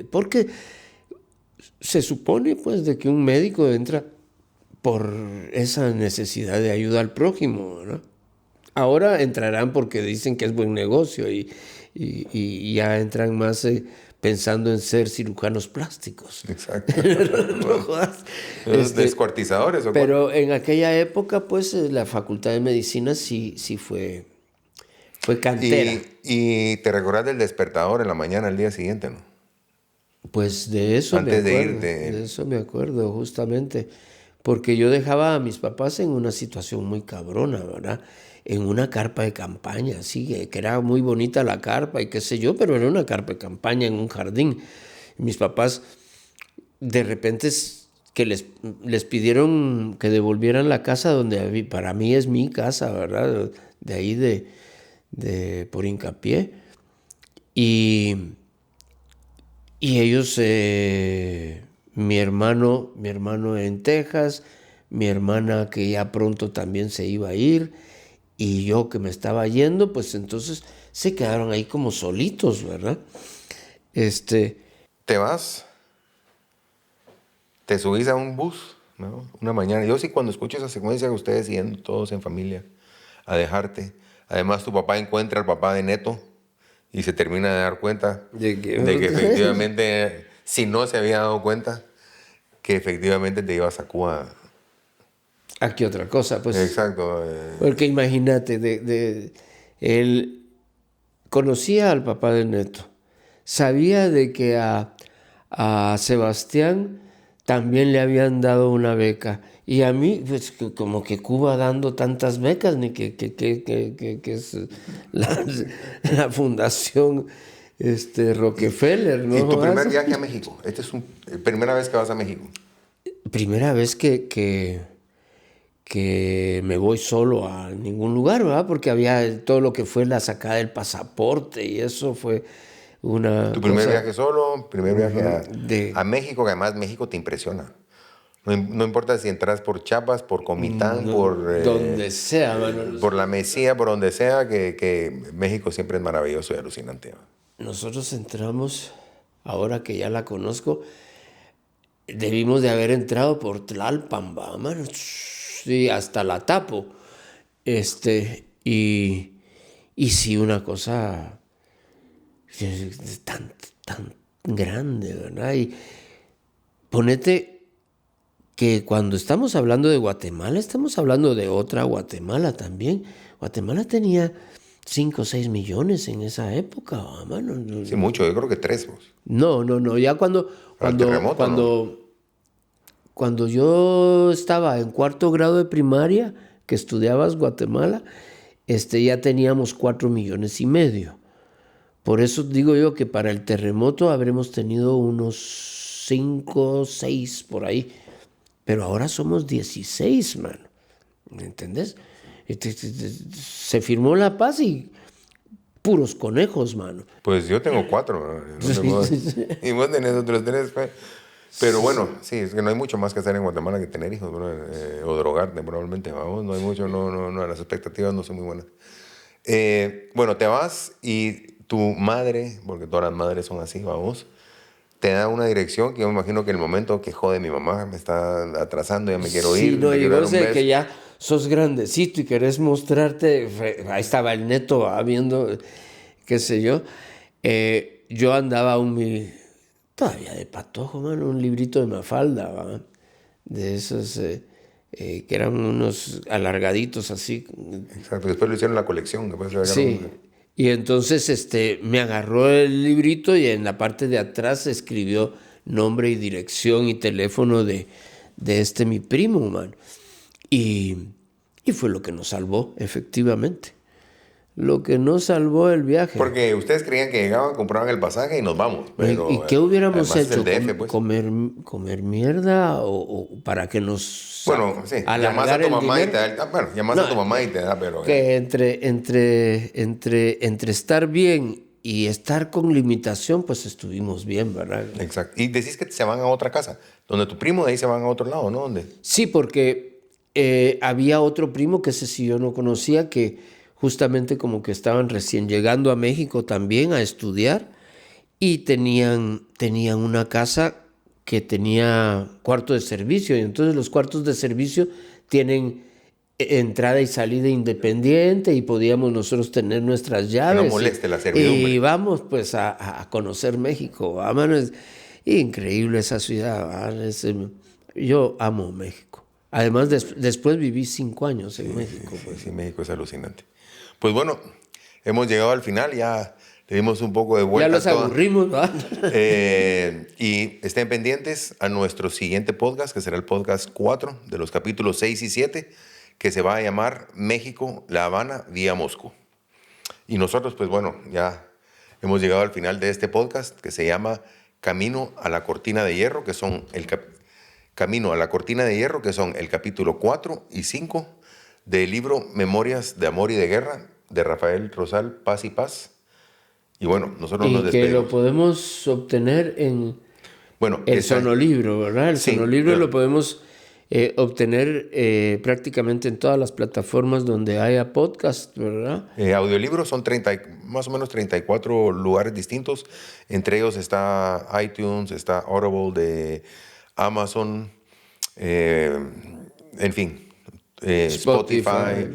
porque se supone, pues, de que un médico entra por esa necesidad de ayuda al prójimo, ¿no? Ahora entrarán porque dicen que es buen negocio y ya entran más pensando en ser cirujanos plásticos. Exacto. No jodas. ¿Los descuartizadores o Pero en aquella época, pues, la Facultad de Medicina sí fue cantera. Y te recordás del despertador en la mañana al día siguiente, ¿no? Pues de eso Antes me de acuerdo. irte. De eso me acuerdo, justamente. Porque yo dejaba a mis papás en una situación muy cabrona, ¿verdad? En una carpa de campaña, sí, que era muy bonita la carpa y qué sé yo, pero era una carpa de campaña en un jardín. Mis papás, de repente, que les pidieron que devolvieran la casa donde para mí es mi casa, ¿verdad? De ahí por Hincapié. Y ellos, mi hermano en Texas, mi hermana que ya pronto también se iba a ir, y yo que me estaba yendo, pues entonces se quedaron ahí como solitos, ¿verdad? Te vas, te subís a un bus, ¿no? Una mañana. Yo sí, cuando escucho esa secuencia de ustedes yendo todos en familia a dejarte. Además, tu papá encuentra al papá de Neto y se termina de dar cuenta De que efectivamente, si no se había dado cuenta, que efectivamente te ibas a Cuba. Aquí otra cosa, pues. Exacto. Porque imagínate, él conocía al papá de Neto, sabía de que a Sebastián también le habían dado una beca. Y a mí, pues, como que Cuba dando tantas becas, ni que es la fundación Rockefeller, ¿no? ¿Y tu primer viaje a México? Esta es la primera vez que vas a México. Primera vez que me voy solo a ningún lugar, ¿verdad? Porque había todo lo que fue la sacada del pasaporte y eso fue una Tu primer cosa- viaje solo, primer viaje de- a México, que además México te impresiona. No importa si entras por Chiapas, por Comitán, donde sea, mano. por la Mesía, por donde sea, que México siempre es maravilloso y alucinante. Nosotros entramos, ahora que ya la conozco, debimos de haber entrado por Tlalpan, va, mano. Sí, hasta la Tapo. Y sí, una cosa tan grande, ¿verdad? Y ponete que cuando estamos hablando de Guatemala, estamos hablando de otra Guatemala también. Guatemala tenía 5 o 6 millones en esa época, mano. Sí, mucho, yo creo que 3. Vos. No, ya Para el terremoto, cuando yo estaba en 4º grado de primaria, que estudiabas Guatemala, ya teníamos 4,5 millones. Por eso digo yo que para el terremoto habremos tenido unos 5, 6 por ahí. Pero ahora somos 16, mano. ¿Me entendés? Se firmó la paz y puros conejos, mano. Pues yo tengo 4. ¿No? Y vos tenés otros 3. Pero bueno, sí, es que no hay mucho más que hacer en Guatemala que tener hijos, ¿no? O drogarte probablemente, vamos, no hay mucho, no, las expectativas no son muy buenas. Bueno, te vas y tu madre, porque todas las madres son así, vamos, te da una dirección que yo me imagino que el momento que jode mi mamá me está atrasando, ya me quiero ir. Sí, no, te y quiero dar vos un de beso. que ya sos grandecito y querés mostrarte, ahí estaba el neto viendo, qué sé yo. Yo andaba todavía de patojo, mano, un librito de Mafalda, ¿va? De esos que eran unos alargaditos así. Exacto, después lo hicieron la colección. Después le Sí. agregaron- Y entonces me agarró el librito y en la parte de atrás escribió nombre y dirección y teléfono de mi primo, mano. Y fue lo que nos salvó, efectivamente. Lo que nos salvó el viaje. Porque ustedes creían que llegaban, compraban el pasaje y nos vamos. ¿No? Pero, ¿Y qué hubiéramos además es hecho? el DF, pues. ¿Comer mierda o para que nos Bueno, sí, llamás a alargar tu el mamá y te dinero? da... Bueno, llamás No, a tu mamá y te da, pero... Que entre estar bien y estar con limitación, pues estuvimos bien, ¿verdad? Exacto. Y decís que se van a otra casa. Donde tu primo, de ahí se van a otro lado, ¿no? ¿Dónde? Sí, porque había otro primo que ese sí yo no conocía, que justamente como que estaban recién llegando a México también a estudiar y tenían una casa que tenía cuarto de servicio y entonces los cuartos de servicio tienen entrada y salida independiente y podíamos nosotros tener nuestras llaves. moleste la servidumbre. Y vamos pues a conocer México. Mano, es increíble esa ciudad. Yo amo México. Además, después viví 5 años en México. Sí, Pues. sí, México es alucinante. Pues bueno, hemos llegado al final, ya le dimos un poco de vuelta. Ya los a toda. aburrimos, ¿va? Y estén pendientes a nuestro siguiente podcast, que será el podcast 4 de los capítulos 6 y 7, que se va a llamar México, La Habana, vía Moscú. Y nosotros, pues bueno, ya hemos llegado al final de este podcast, que se llama Camino a la Cortina de Hierro, que son Camino a la Cortina de Hierro, que son el capítulo 4 y 5 del libro Memorias de Amor y de Guerra, de Rafael Rosal, Paz y Paz. Y bueno, nosotros nos Y que despedimos. lo podemos obtener en Bueno, el sonolibro, ¿verdad? El Sí, sonolibro pero- lo podemos obtener prácticamente en todas las plataformas donde haya podcast, ¿verdad? Audiolibros son más o menos 34 lugares distintos. Entre ellos está iTunes, está Audible de Amazon, en fin, Spotify.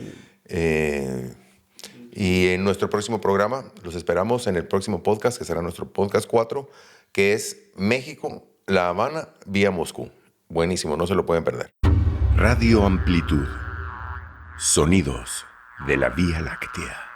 Y en nuestro próximo programa, los esperamos en el próximo podcast, que será nuestro podcast 4, que es México, La Habana, vía Moscú. Buenísimo, no se lo pueden perder. Radio Amplitud. Sonidos de la Vía Láctea.